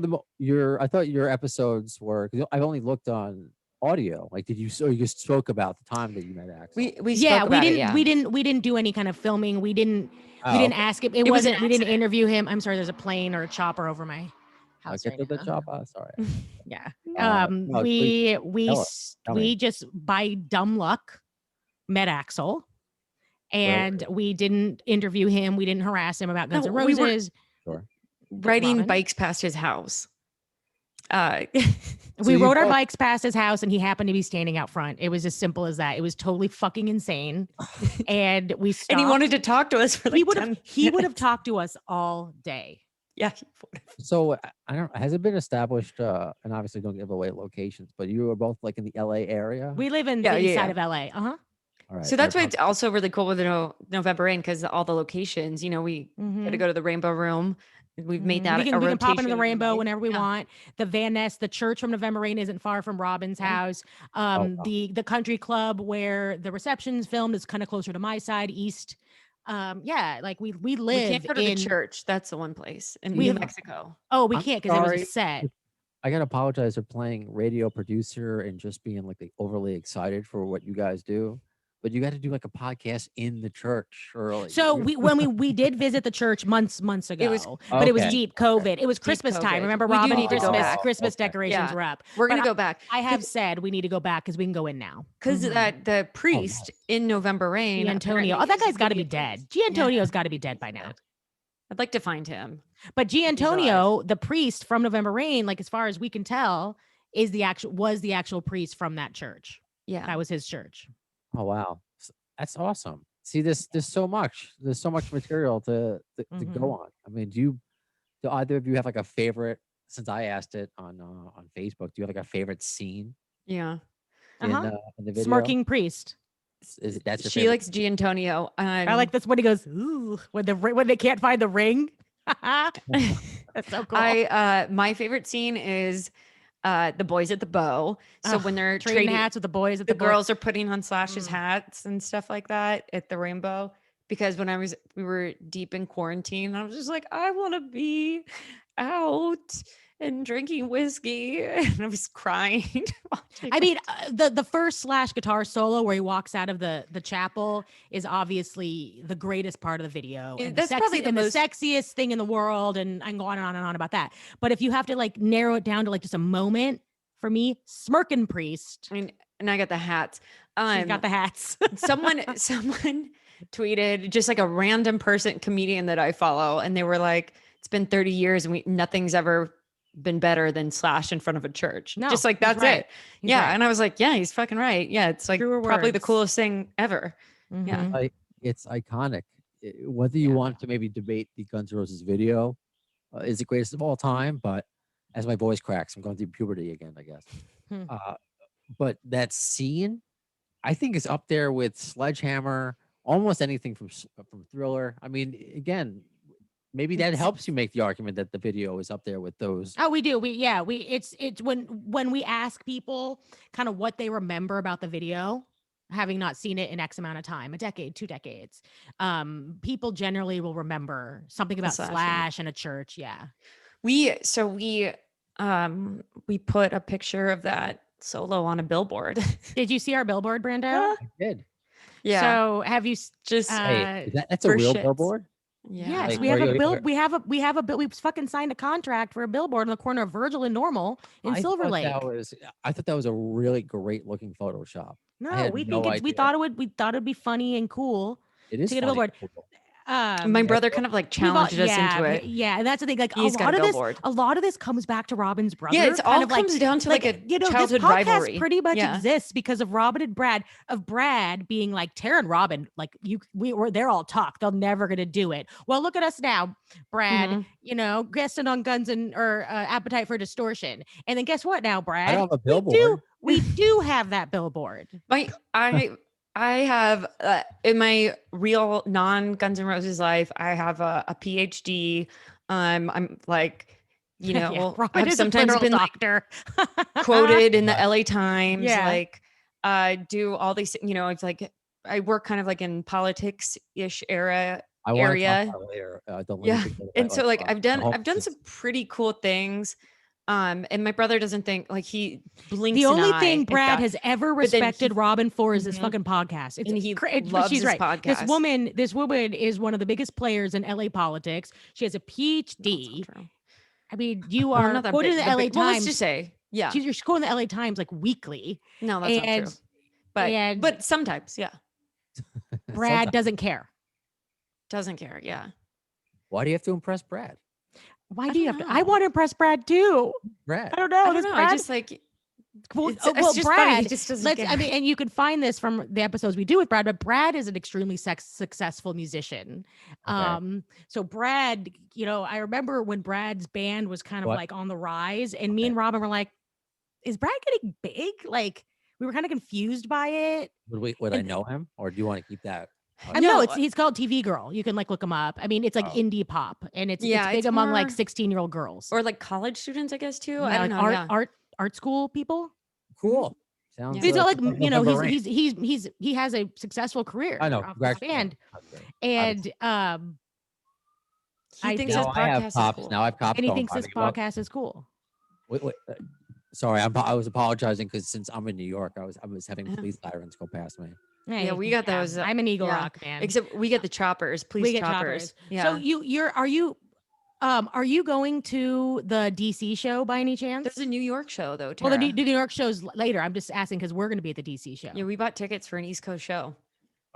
I thought your episodes were. Cause I've only looked on audio. Like, did you? So you spoke about the time that you met Axel. We Yeah, spoke we about didn't it, yeah. we didn't do any kind of filming. We didn't Oh, okay. ask him. It was an We didn't accident. interview him. I'm sorry, there's a plane or a chopper over my I'll house get right to the now. job. Sorry. Yeah. No, please tell us. Tell me. We just by dumb luck met Axel, and we didn't interview him. We didn't harass him about Guns No, N' we were- Roses. Sure. Riding Robin? bikes past his house. So We you rode our both- bikes past his house, and he happened to be standing out front. It was as simple as that. It was totally fucking insane. And we stopped. And he wanted to talk to us for like he would 10 have he would have minutes. talked to us all day. Yeah. he would have. So I don't. Has it been established? And obviously, don't give away locations. But you were both like in the LA area. We live in Yeah, the east yeah, side of LA. Uh-huh. All right. So that's why it's also really cool with the November Rain, because all the locations, we get to Mhm. go to the Rainbow Room. We've made that we can, a we can pop into the rotation rainbow every whenever we Yeah. want. The Van Ness, the church from November Rain isn't far from Robin's Yeah. house. wow. The country club where the reception's filmed is kind of closer to my side, east. Yeah, like we We live can't go to in the church. That's the one place in We New have- Mexico. Oh, we I'm can't because it was a sorry. set. I gotta apologize for playing radio producer and just being like overly excited for what you guys do. But you got to do like a podcast in the church or like. So we did visit the church months ago, was- but it was Okay. deep COVID. It was Deep Christmas time. COVID. Remember, We do Robin? need to go Christmas back. Christmas Okay. decorations Yeah. were up. We're But gonna go back. I have 'Cause said we need to go back because we can go in now. Because Mhm. that the priest in November Rain, Giantonio. Oh, apparently that is guy's got to be really dead. a priest. Giantonio's got to be dead by now. I'd like to find him. But alive. Giantonio, the priest from November Rain, like as far as we can tell, was the actual priest from that church. Yeah. That was his church. Oh wow, that's awesome. See, there's so much material to Mhm. go on. I mean, do either of you have like a favorite? Since I asked it on Facebook, do you have like a favorite scene Yeah. Uh-huh. in the video? Smirking priest. Is that's your She favorite? likes Giantonio. I like this when he goes, ooh, when they can't find the ring. That's so cool. My favorite scene is the boys at the bow. So Ugh, when they're trading trading, hats with the boys at the the boy- girls are putting on Slash's Mm. hats and stuff like that at the Rainbow. Because when we were deep in quarantine, I was just like, I want to be out and drinking whiskey, and I was crying. watching I mean, it. the first Slash guitar solo where he walks out of the chapel is obviously the greatest part of the video. Yeah, And that's probably the most- the sexiest thing in the world. And I can go on and on about that. But if you have to like narrow it down to like just a moment, for me, Smirkin' Priest. I mean, and I got the hats. She's got the hats. someone tweeted, just like a random comedian that I follow, and they were like, it's been 30 years and nothing's ever been better than Slash in front of a church. No, just like he's that's right. it. He's Yeah. right. And I was like, yeah, he's fucking right. Yeah. It's like Truer probably the words. coolest thing ever. Yeah. Mhm. It's iconic. Whether you Yeah. want to maybe debate the Guns N' Roses video is the greatest of all time, but as my voice cracks, I'm going through puberty again, I guess. Hmm. But that scene, I think, is up there with Sledgehammer, almost anything from Thriller. I mean, again, maybe that It's- helps you make the argument that the video is up there with those. Oh, we do. It's when we ask people kind of what they remember about the video, having not seen it in X amount of time, a decade, 2 decades. People generally will remember something about Slash, yeah. Slash and a church. Yeah. We put a picture of that solo on a billboard. Did you see our billboard, Brando? Yeah. I did. Yeah. So have you? just Hey, that's a for real shits. billboard? yeah. Yes, Like, we have are a you- bill. We have a bill. We fucking signed a contract for a billboard on the corner of Virgil and Normal in I Silver thought Lake. I thought that was a really great looking Photoshop. No, had we no think we idea. thought it'd be funny and cool. It is To get a funny. billboard. My brother kind of like we've all- challenged us yeah, into it. Yeah, and that's the thing. Like He's a got lot a of this, billboard. a lot of this comes back to Robin's brother. Yeah, it's kind all of like, comes down to like a this childhood podcast rivalry. pretty much Yeah. exists because of Robin and Brad. Of Brad being like Tara and Robin, like they're all talk. They're never gonna do it. Well, look at us now, Brad. Mhm. Guesting on or Appetite for Distortion, and then guess what? Now, Brad, I don't have a we billboard. we do have that billboard. I have in my real non Guns N' Roses life, I have a PhD. I'm like, Yeah, Robin I've is a sometimes literal been like, doctor. quoted in the LA Times, Yeah. like do all these, it's like I work kind of like in politics-ish area. I want to talk area. about it later. Don't let me Yeah. forget And about, so like I've done homelessness. some pretty cool things. And my brother doesn't think, like, he blinks The an only eye thing at Brad that. has ever But then he- respected Robin for is this Mhm. fucking podcast. And he But loves she's his right. podcast. This woman is one of the biggest players in LA politics. She has a No, PhD. it's not true. I mean, you Well, are not that quoted in big, the LA well, let's Times. just say, yeah. You're quoted in the LA Times like weekly. No, that's not and true. But sometimes, yeah. Brad doesn't care. Doesn't care. Yeah. Why do you have to impress Brad? Why I do you don't have to? I know. want to impress Brad too. Brad. I don't know. I don't This know. Brad, I just like, well, it's well, just Brad, funny. He just doesn't care. I mean, and you can find this from the episodes we do with Brad, but Brad is an extremely successful musician. Okay. So Brad, I remember when Brad's band was kind of What? like on the rise, and me Okay. and Robin were like, is Brad getting big? Like, we were kind of confused by it. Would I know him, or do you want to keep that? I know No, he's called TV Girl. You can like look him up. I mean, it's like Oh. indie pop, and it's Yeah, big it's among like more- 16-year-old girls or like college students, I guess, too. Yeah, I don't like know. art school people. Cool. Sounds. He's got like sounds November Rain. he has a successful career. I know. off this Congratulations. band, and He I thinks think- his Now I have podcast is pops. cool. Now I have pops. and he going thinks by this me. Well, podcast is cool. Wait, sorry, I was apologizing because since I'm in New York, I was having Yeah. police sirens go past me. Hey, we got those, I'm an Eagle yeah. Rock man. Except we get the choppers, police we get choppers. choppers. Yeah. So are you going to the DC show by any chance? There's a New York show though. Well, Tara. the New York show's later. I'm just asking because we're going to be at the DC show. Yeah, we bought tickets for an East Coast show.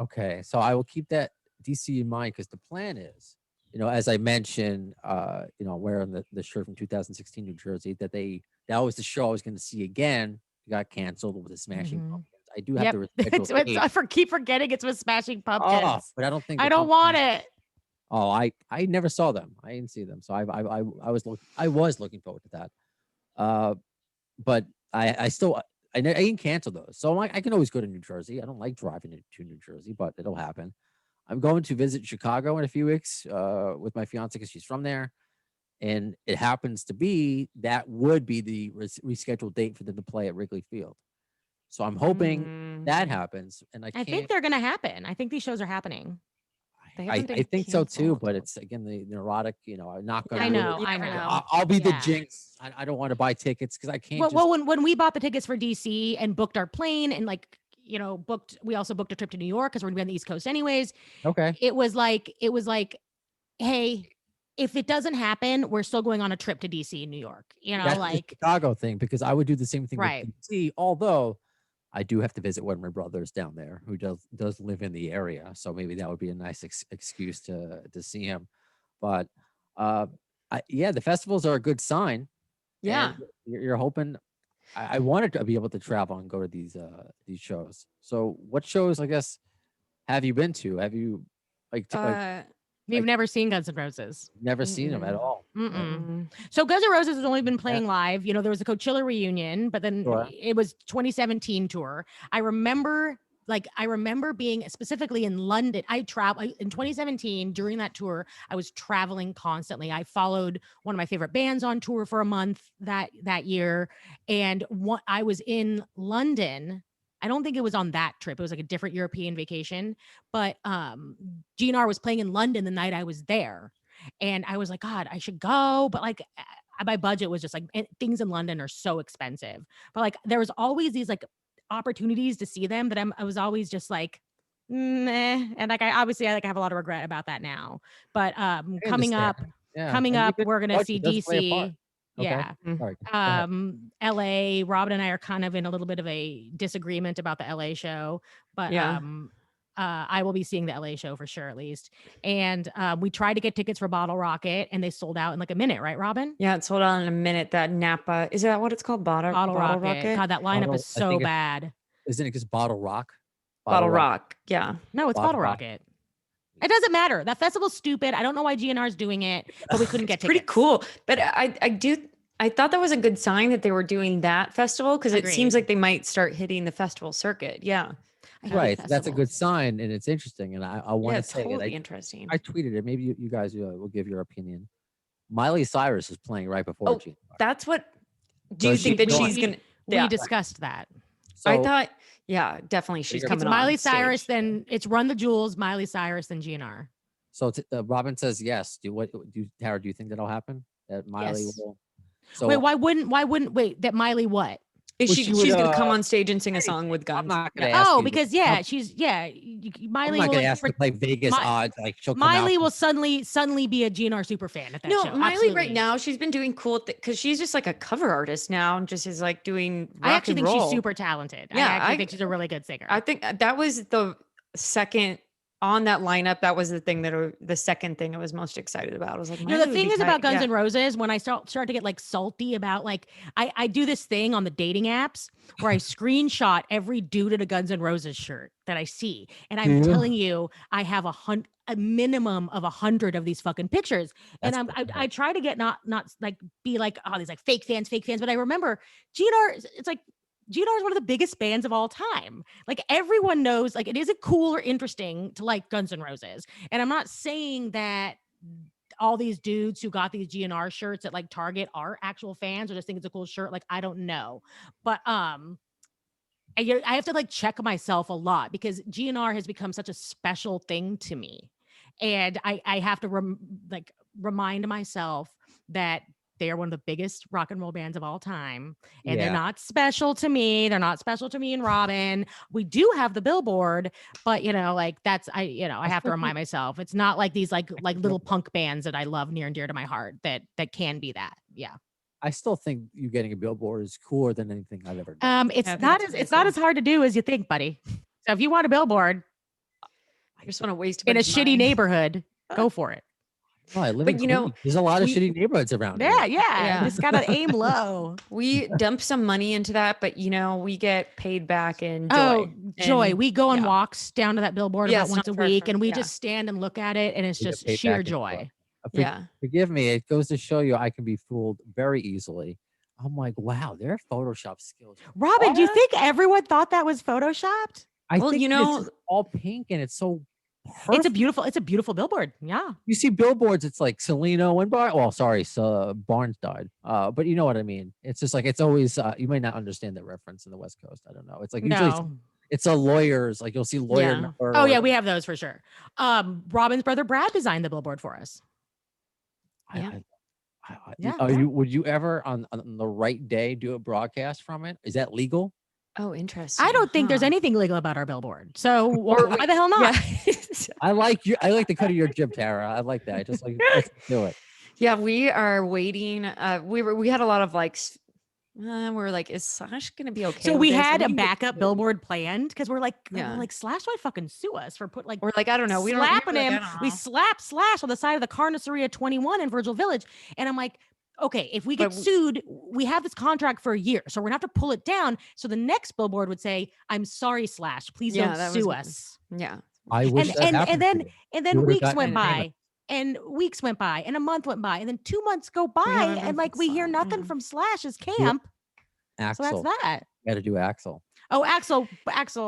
Okay, so I will keep that DC in mind because the plan is, as I mentioned, I'm wearing the shirt from 2016 New Jersey that was the show I was going to see again. It got canceled with the Smashing Mhm. Pumpkins. I do have to It's, reschedule. I keep forgetting it's with Smashing Pumpkins. Oh, but I don't think I the don't want Pumpkins- it. Oh, I never saw them. I didn't see them, so I was looking forward to that. But I didn't cancel those, so I can always go to New Jersey. I don't like driving to New Jersey, but it'll happen. I'm going to visit Chicago in a few weeks with my fiance because she's from there, and it happens to be that would be the rescheduled date for them to play at Wrigley Field. So I'm hoping that happens, and I think they're going to happen. I think these shows are happening. They I haven't been think so too, canceled. but it's again the neurotic. I'm not going. I know. I'll be the Yeah. jinx. I don't want to buy tickets because I can't. Well, when we bought the tickets for DC and booked our plane and we also booked a trip to New York because we're gonna be on the East Coast anyways. Okay. It was like, hey, if it doesn't happen, we're still going on a trip to DC in New York. That's the Chicago thing because I would do the same thing Right. with DC. Although I do have to visit one of my brothers down there who does live in the area, so maybe that would be a nice excuse to see him. But the festivals are a good sign. Yeah. and you're hoping. I wanted to be able to travel and go to these shows. So, what shows, I guess, have you been to? Have you We've never seen Guns N' Roses. never seen them at mm-mm. all? Mm-mm. So Guns N' Roses has only been playing live. There was a Coachella reunion, but then Sure. it was 2017 tour. I remember being specifically in London. I traveled in 2017 during that tour. I was traveling constantly. I followed one of my favorite bands on tour for a month that year, and I was in London. I don't think it was on that trip. It was like a different European vacation, but GN'R was playing in London the night I was there. And I was like, God, I should go. But like my budget was just like, things in London are so expensive. But like there was always these like opportunities to see them that I was always just like, meh. And like I have a lot of regret about that now. But coming up, we're gonna see DC. Okay. Yeah. Sorry. Go ahead. LA, Robin and I are kind of in a little bit of a disagreement about the LA show, but Yeah. I will be seeing the LA show for sure, at least. And we tried to get tickets for Bottle Rocket and they sold out in like a minute, right, Robin? Yeah, it sold out in a minute. That Napa, is that what it's called? Bottle Rocket? God, that lineup is I so think bad. Isn't it just Bottle Rock? Bottle Rock. Yeah. No, it's Bottle Rocket. It doesn't matter. That festival's stupid. I don't know why GNR is doing it, but we couldn't get tickets. Pretty cool. But I thought that was a good sign that they were doing that festival because it seems Agreed. like they might start hitting the festival circuit. Yeah. I hate Right. That's a good festivals. sign, and it's interesting. And I want Yeah, to it's say totally it. interesting. I tweeted it. Maybe you guys will give your opinion. Miley Cyrus is playing right before Oh, GNR. That's what. Do So you think that she's she's going- gonna? Yeah. We discussed that. So, I thought, Yeah, definitely. She's It's coming It's on Miley Cyrus, stage. then it's Run the Jewels, Miley Cyrus, then GNR. So Robin says yes. Tara, do you think that'll happen? That Miley Yes. will. So Wait, why wouldn't wait that Miley what? Is Well, she? she would, She's gonna come on stage and sing a song with I'm guns. not gonna ask Oh, you. because she's I'm Miley not will gonna like, ask to play Vegas Mi- odds. Like she'll come Miley out. will suddenly be a GNR super fan at that No, show. Miley Absolutely. right now, she's been doing cool because she's just like a cover artist now and just is like doing rock I actually and think roll. she's super talented. Yeah, I actually I- think she's a really good singer. I think that was the second on that lineup. That was the thing the second thing I was most excited about. I was like, You know, Miley the would thing be is about tight. Guns Yeah. N' Roses, when I start to get like salty about like, I do this thing on the dating apps where I screenshot every dude in a Guns N' Roses shirt that I see. And I'm Do you? telling you, I have a minimum of 100 of these fucking pictures. And That's I try to get not like be like, oh, these like fake fans. But I remember GNR, it's like, GNR is one of the biggest bands of all time. Like everyone knows, like it isn't cool or interesting to like Guns N' Roses. And I'm not saying that all these dudes who got these GNR shirts at like Target are actual fans or just think it's a cool shirt. Like I don't know, but I have to like check myself a lot because GNR has become such a special thing to me, and I have to remind myself that they are one of the biggest rock and roll bands of all time. And they're not special to me. They're not special to me and Robin. We do have the Billboard, but like that's, I have to remind myself, it's not like these like little punk bands that I love near and dear to my heart that can be that. Yeah. I still think you getting a Billboard is cooler than anything I've ever done. It's Yeah, I think not that's as, it's not as amazing. hard to do as you think, buddy. So if you want a Billboard I just want to waste in a bunch of shitty money. neighborhood, go for it. Oh, I live But in you know, Queens. There's a lot of we- shitty neighborhoods around Yeah. here. Yeah. Just got to aim low. We dump some money into that, but we get paid back in joy. Oh, joy. And- We go on yeah. walks down to that billboard Yeah, about it's once a not far week from- and we yeah. just stand and look at it and it's We get just paid sheer back in joy. Yeah. Forgive me. It goes to show you I can be fooled very easily. I'm like, wow, their Photoshop skills. Robin, do you What? think everyone thought that was photoshopped? I Well, think you it's know- just all pink and it's so perfect. It's a beautiful billboard. Yeah. You see billboards, it's like Celino and Barnes died. But you know what I mean. It's just like it's always you might not understand the reference in the West Coast. I don't know. It's like usually No. it's a lawyer's, like you'll see lawyer Yeah. number. Oh or- yeah, we have those for sure. Robin's brother Brad designed the billboard for us. I- Yeah. would you ever on the right day do a broadcast from it? Is that legal? Oh, interesting. I don't think there's Huh. anything legal about our billboard. So why the hell not? Yeah. I like the cut of your jib, Tara. I like that. Just like let's do it. Yeah, we are waiting. We had a lot of we're like, is Slash gonna be okay? So with we this? had And a we get backup sued. billboard planned because we're like, Yeah. Slash might fucking sue us for We're like, I don't know. We don't slapping we're like, him. I don't We know. slap Slash on the side of the Carniceria 21 in Virgil Village. And I'm like, okay, if we get But w- sued, we have this contract for a year. So we're gonna have to pull it down. So the next billboard would say, I'm sorry, Slash. Please Yeah, don't that was sue good. us. Yeah. I wish that and happened then- to you. And You then would've weeks gotten went an by. payment. And weeks went by, and a month went by, and then 2 months go by, haven't heard and like from we hear Slash, nothing yeah. from Slash's camp. So Axel. that's that. Got to do Axel. Oh, Axel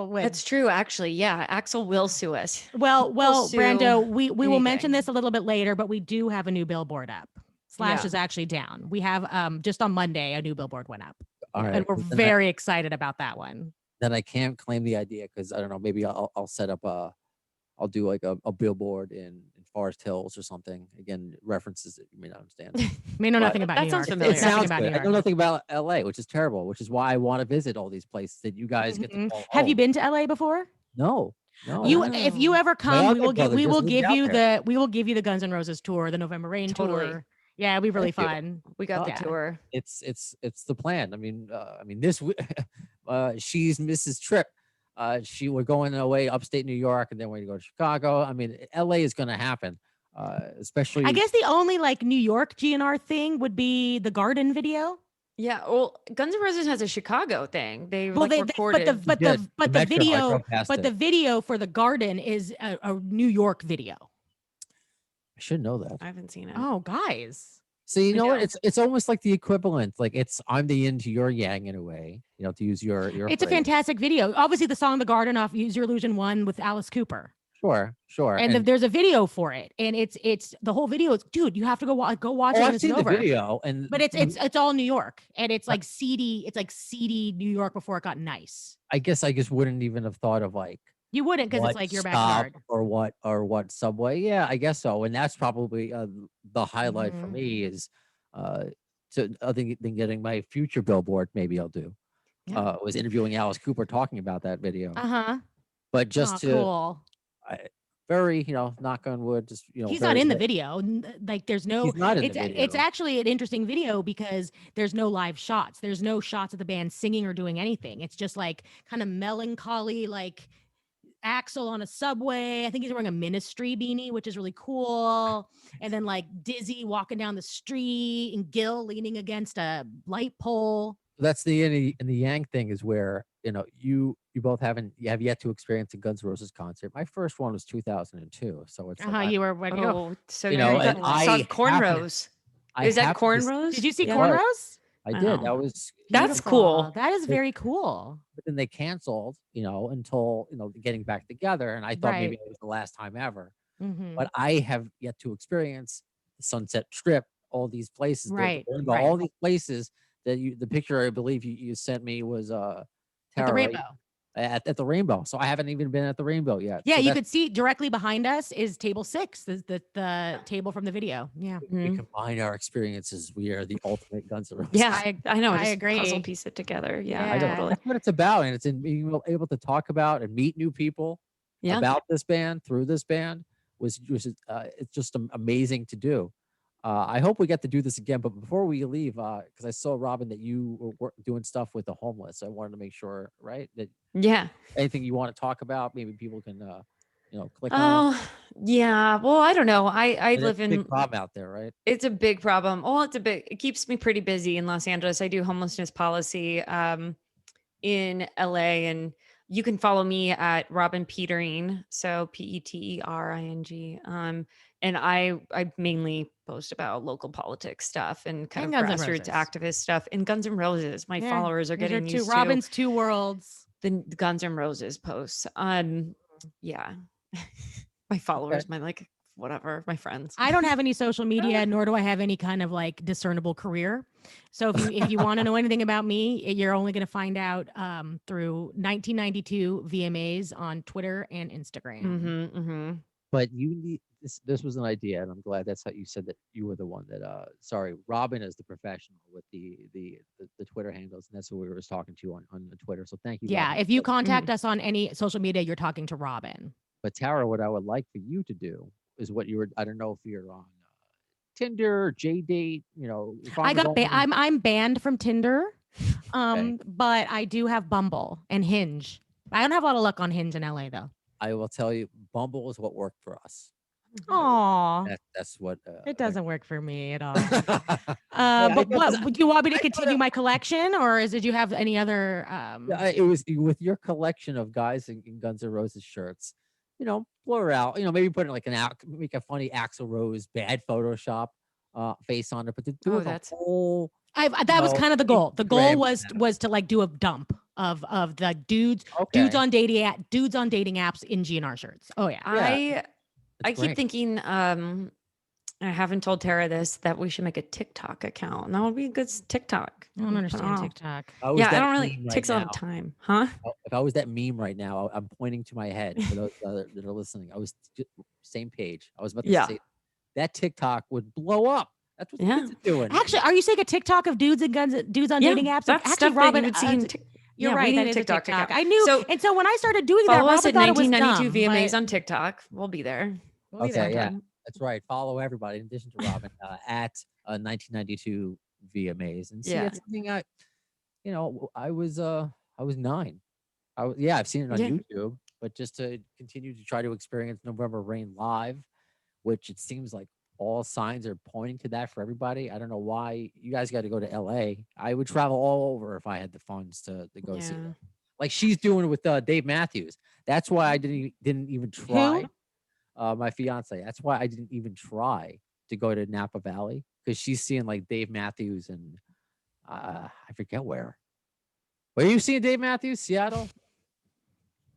wins. That's true, actually. Yeah. Axel will sue us. Well, sue Brando, we will mention anything. this a little bit later, but we do have a new billboard up. Slash Yeah. is actually down. We have just on Monday a new billboard went up, All right. and we're then very excited about that one. then I can't claim the idea because I don't know. Maybe I'll set up I'll do like a billboard in Forest Hills or something. Again, references that you may not understand. We know But- nothing about That New sounds York. familiar. It Nothing sounds about good. New I know York. nothing about LA, which is terrible, which is why I want to visit all these places that you guys get to Mhm. call Have you home. been to LA before? No. You, Oh. if you ever come, other brother we just will moved give out you there. we will give you the Guns N' Roses tour, the November Rain Totally. tour. Yeah, it'll be really Thank you. fun. We got Yeah. the tour. It's the plan. I mean this she's Mrs. Tripp. We're going away upstate New York, and then we're going to go to Chicago. I mean, LA is going to happen, especially. I guess the only like New York GNR thing would be the Garden video. Yeah. Well, Guns N' Roses has a Chicago thing. They Well, recorded. but Yeah, the Metro, I video drove past but it. the video for the Garden is a New York video. I should know that. I haven't seen it. Oh, guys. So you know what? Yeah. It's almost like the equivalent. Like I'm the yin to your yang in a way. To use your. It's a phrase. fantastic video. Obviously, the song "The Garden" off "Use Your Illusion" 1 with Alice Cooper. Sure. And there's a video for it, and it's the whole video is, dude, you have to go watch it when I've this seen is the over. video, and But it's all New York, and it's like seedy. It's like seedy New York before it got nice. I guess I just wouldn't even have thought of like You wouldn't, because it's what like your stop backyard. or what subway. Yeah, I guess so. And that's probably the highlight for Mhm. me is to other than getting my future billboard. Maybe I'll do. Yeah. Was interviewing Alice Cooper talking about that video. Uh-huh. But Oh, just to cool. very, knock on wood, just He's very not in the video. Like there's no. he's not in the It's video. actually an interesting video because there's no live shots. There's no shots of the band singing or doing anything. It's just like kind of melancholy, like Axel on a subway. I think he's wearing a Ministry beanie, which is really cool. And then like Dizzy walking down the street, and Gil leaning against a light pole. That's the Yang thing is where you both you have yet to experience a Guns N' Roses concert. My first one was 2002, so it's like You were when Oh, so You you know, got and I saw happened- cornrows. Is that happened to s- cornrows? Did you see Yeah. cornrows? I did. That Wow. was That's Beautiful. cool. That is But- very cool. but then they canceled, until getting back together, and I thought maybe Right. it was the last time ever. Mhm. But I have yet to experience the Sunset Strip, all these places, the Right, Rainbow, right. all these places that the picture I believe you sent me was At Tara, the right? Rainbow. At the Rainbow. So I haven't even been at the Rainbow yet. Yeah, So you that's- could see directly behind us is table 6, the table from the video. Yeah. we Mhm. combine our experiences. We are the ultimate Guns N' Roses. Yeah, I- I know. I Just agree. puzzle piece it together. Yeah, Yeah. totally. That's what it's about, and it's in being able to talk about and meet new people Yeah. about this band through this band was it's just amazing to do. I hope we get to do this again, but before we leave, because I saw Robin that you were doing stuff with the homeless, I wanted to make sure, right, that Yeah. anything you want to talk about, maybe people can, click on. Oh, yeah. Well, I don't know. I And it's live a in. big problem out there, right? It's a big problem. Well, it keeps me pretty busy in Los Angeles. I do homelessness policy in LA, and you can follow me at Robin Petering, so Petering. And I mainly post about local politics stuff and kind And of Guns N' grassroots Roses. activist stuff. And Guns N' Roses, my Yeah, followers are Those getting two used Robin's two worlds. to the Guns N' Roses posts. Yeah. My followers, whatever, my friends. I don't have any social media, nor do I have any kind of like discernible career. So if you want to know anything about me, you're only going to find out through 1992 VMAs on Twitter and Instagram. Mm-hmm, mm-hmm. But you need this was an idea, and I'm glad that's how you said that you were the one that sorry, Robin is the professional with the Twitter handles, and that's who we were talking to on the Twitter. So thank you. Yeah, Robin. if you contact us on any social media, you're talking to Robin. But Tara, what I would like for you to do is what you were. I don't know if you're on Tinder, JDate. I'm banned from Tinder, but I do have Bumble and Hinge. I don't have a lot of luck on Hinge in LA though. I will tell you, Bumble is what worked for us. Aw, That's what. it doesn't work for me at all. I But guess- what do you want me to continue my collection, or did you have any other? It was with your collection of guys in Guns N' Roses shirts. Blur out. Maybe put like make a funny Axl Rose bad Photoshop face on it, but to do it the that's- whole. That was kind of the goal. The goal Instagram was to like do a dump of the dudes Okay. on dating apps in GN'R shirts. Oh yeah. I That's keep great. thinking, I haven't told Tara this, that we should make a TikTok account. And that would be a good TikTok. I don't understand know. TikTok. I was Yeah, I that don't really meme right takes a lot of now. time, huh? If I was that meme right now, I'm pointing to my head for those that are listening. I was same page. I was about to Yeah. say that TikTok would blow up. That's what the Yeah. kids are doing. Actually, are you saying a TikTok of dudes on dating apps? That's Actually, stuff Robin, that you would see in you're yeah, we right. need That a is TikTok a TikTok. account. I knew. So, and so when I started doing that, Follow us Robin at thought it was 1992 dumb, VMAs but on TikTok. We'll be there. we'll be Okay, there. yeah. That's right. Follow everybody in addition to Robin at 1992 VMAs and see Yeah. it's something I was 9. I've seen it on Yeah. YouTube, but just to continue to try to experience November Rain live, which it seems like all signs are pointing to that for everybody. I don't know why you guys got to go to LA. I would travel all over if I had the funds to go see Yeah. it. Like she's doing with Dave Matthews. That's why I didn't even try. My fiance. That's why I didn't even try to go to Napa Valley, because she's seeing like Dave Matthews and I forget where. Where are you seeing Dave Matthews? Seattle?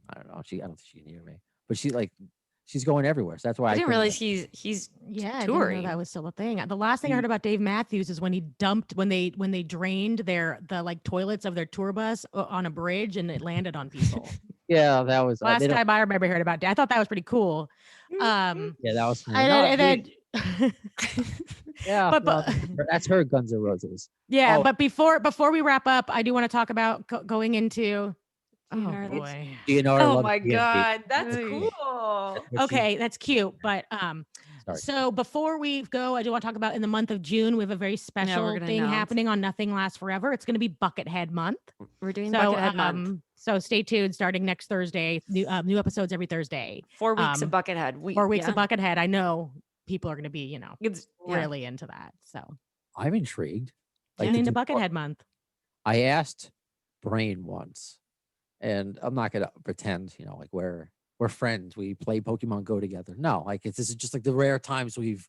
I don't know. I don't think she can hear me. But she like she's going everywhere. So that's why I didn't couldn't- realize he's Yeah, I didn't know touring. that was still a thing. The last thing I heard about Dave Matthews is when he dumped when they drained the like toilets of their tour bus on a bridge and it landed on people. Yeah, that was Last they don't- time I remember hearing about that. I thought that was pretty cool. Mm-hmm. Yeah, that was funny. And No, then, and then yeah, but- no, that's her Guns N' Roses. yeah, Oh. but before we wrap up, I do want to talk about going into GN'R, oh boy. GN'R Oh loves my TNT. god, that's Hey. cool. That's what she- Okay, that's cute. But Sorry. so before we go, I do want to talk about in the month of June, we have a very special gonna thing announce. happening on Nothing Lasts Forever. It's going to be Buckethead Month. We're doing So Buckethead month. so stay tuned. Starting next Thursday, new episodes every Thursday. 4 weeks of um, Buckethead. 4 weeks of Buckethead. I know people are going to be It's really into that. So I'm intrigued. get to into do more. Buckethead Month. I asked Brain once, and I'm not gonna pretend, like we're friends. We play Pokemon Go together. No, like this is just like the rare times we've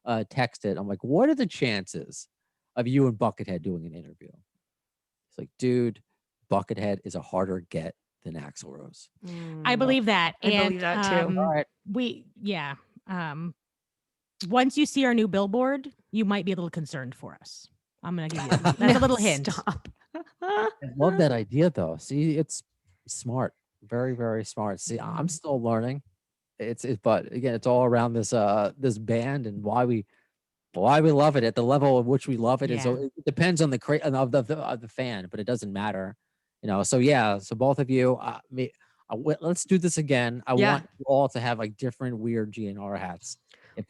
texted. I'm like, what are the chances of you and Buckethead doing an interview? It's like, dude, Buckethead is a harder get than Axl Rose. I believe that. I believe that too. All right. Once you see our new billboard, you might be a little concerned for us. I'm gonna give you that's a little hint. Stop. I love that idea though. See, it's smart. Very, very smart. See, I'm still learning. But again, it's all around this this band and why we love it at the level of which we love it. And so it depends on of the fan, but it doesn't matter. So yeah, so both of you, let's do this again. I Yeah. want you all to have like different weird GNR hats.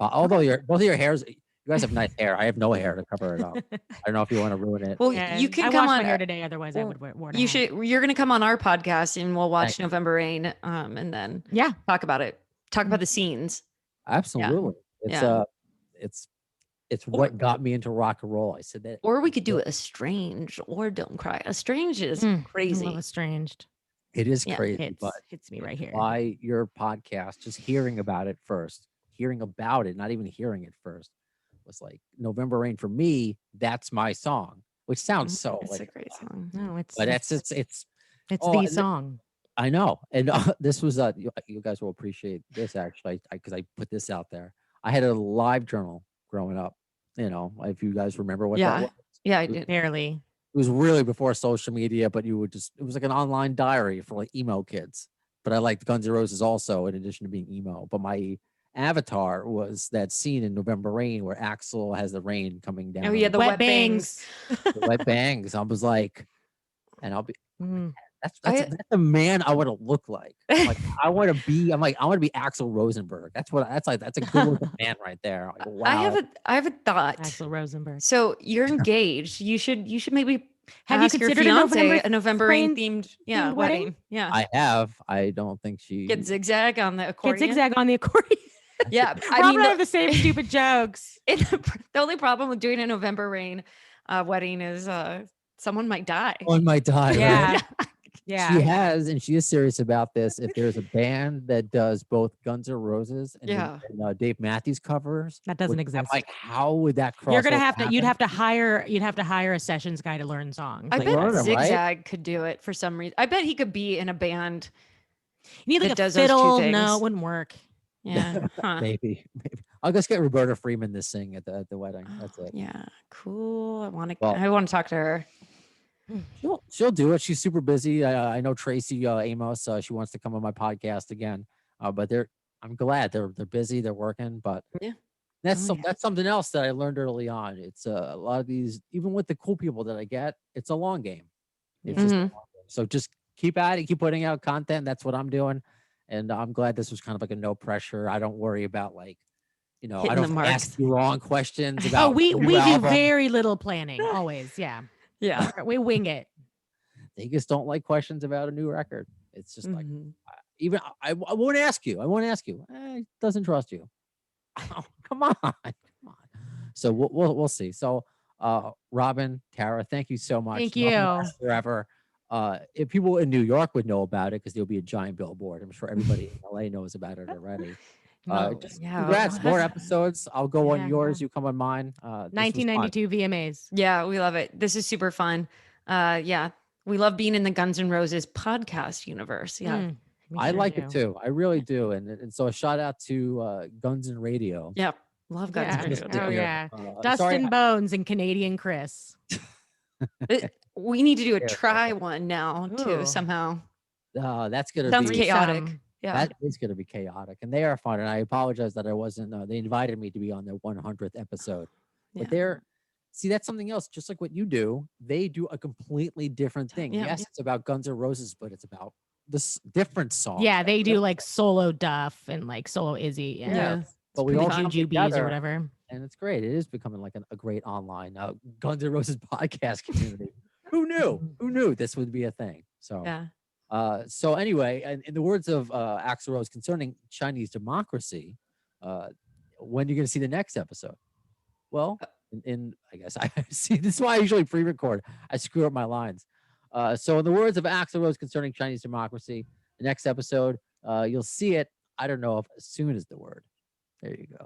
Although both of your hairs, you guys have nice hair. I have no hair to cover it up. I don't know if you want to ruin it. Well, Yeah, you can I come washed on. my hair today, otherwise I well, would wear You should. You're going to come on our podcast, and we'll watch Thanks. November Rain, and then Yeah. talk about it. Talk about the scenes. Absolutely. It's Yeah. it's what got me into rock and roll. I said that. Or we could do Estranged or Don't Cry. Estranged is crazy. Estranged. It is Yeah, crazy, but Hits me right here. by your podcast, just hearing about it first, hearing about it, not even hearing it first, was like November Rain for me. That's my song, which sounds so It's like, a great song. No, but it's oh, the and song. I know, and this was you guys will appreciate this actually, because I put this out there. I had a live journal growing up. If you guys remember what that was. Yeah, I did. Barely. It was really before social media, but it was like an online diary for like emo kids. But I liked Guns N' Roses also, in addition to being emo. But my avatar was that scene in November Rain where Axl has the rain coming down. Oh yeah, the Wet wet bangs. the wet bangs. I was like, and I'll be Mm. that's the man I want to look like. Like I want to be. I'm like I want to be Axl Rosenberg. That's a good looking man right there. Like, wow. I have a thought. Axl Rosenberg. So you're engaged. You should maybe Have you ask your considered fiance a November Rain Rain themed themed wedding? wedding? Yeah. I have. I don't think she. Get zigzag on the Get accordion. zigzag on the accordion. Yeah. I I mean, have the same stupid jokes. the only problem with doing a November Rain wedding is someone might die. One might die. right? Yeah. She Yeah. has, and she is serious about this. If there's a band that does both Guns N' Roses and, Yeah. and Dave Matthews covers, That doesn't I'm exist. like, how would that cross? You're gonna have to. You'd have to hire a sessions guy to learn songs. I Like, bet learn 'em, right? Zigzag could do it for some reason. I bet he could be in a band. You need like that a does those two fiddle. things. No, it wouldn't work. Yeah. Huh. Maybe. I'll just get Roberta Freeman to sing at the wedding. That's it. Yeah. Cool. I want to. Well- I want to talk to her. She'll do it. She's super busy. I know Tracy Amos. She wants to come on my podcast again. But I'm glad they're busy. They're working. But Yeah. that's Oh, yeah. that's something else that I learned early on. It's a lot of these, even with the cool people that I get, it's a long game. It's just a Mhm. long game. So just keep at it. Keep putting out content. That's what I'm doing. And I'm glad this was kind of like a no pressure. I don't worry about like, I Hitting don't the ask marks. you wrong questions about. Oh, we the new do album. very little planning. Always. Yeah. Yeah. We wing it. They just don't like questions about a new record. It's just like, Mhm. even I won't ask you. I won't ask you. Doesn't trust you. Oh, come on, come on. So we'll see. So Robin, Tara, thank you so much. Thank Nothing you. Lasts Forever. If people in New York would know about it, because there'll be a giant billboard. I'm sure everybody in LA knows about it already. Just yeah. congrats, more episodes. I'll go on Yeah, yours. You come on mine. This was fun. 1992 VMAs. Yeah, we love it. This is super fun. Yeah, we love being in the Guns N' Roses podcast universe. Yeah, Mm. We I sure like it do. too. I really do. And so a shout out to Guns and Radio. Yeah. Love Guns Yeah. N' Just Roses. Oh here. yeah. Sorry, Dustin Bones and Canadian Chris. We need to do a Fair, try one now too, Ooh. somehow. that's gonna Sounds be chaotic. Threesome. Yeah. that is gonna be chaotic, and they are fun. And I apologize that I wasn't. They invited me to be on their 100th episode, but Yeah. they're see that's something else. Just like what you do, they do a completely different thing. Yeah. Yes, it's about Guns N' Roses, but it's about this different songs. Yeah, that they we do don't like know. solo Duff and like solo Izzy. Yeah, Yeah. but we the all come Jujubes together, or whatever. and it's great. It is becoming like a great online Guns N' Roses podcast community. Who knew? Who knew this would be a thing? So. Yeah. So anyway, and in the words of Axl Rose concerning Chinese democracy, when are you going to see the next episode? Well, I guess I see. This is why I usually pre-record. I screw up my lines. So in the words of Axl Rose concerning Chinese democracy, the next episode, you'll see it. I don't know if soon is the word. There you go.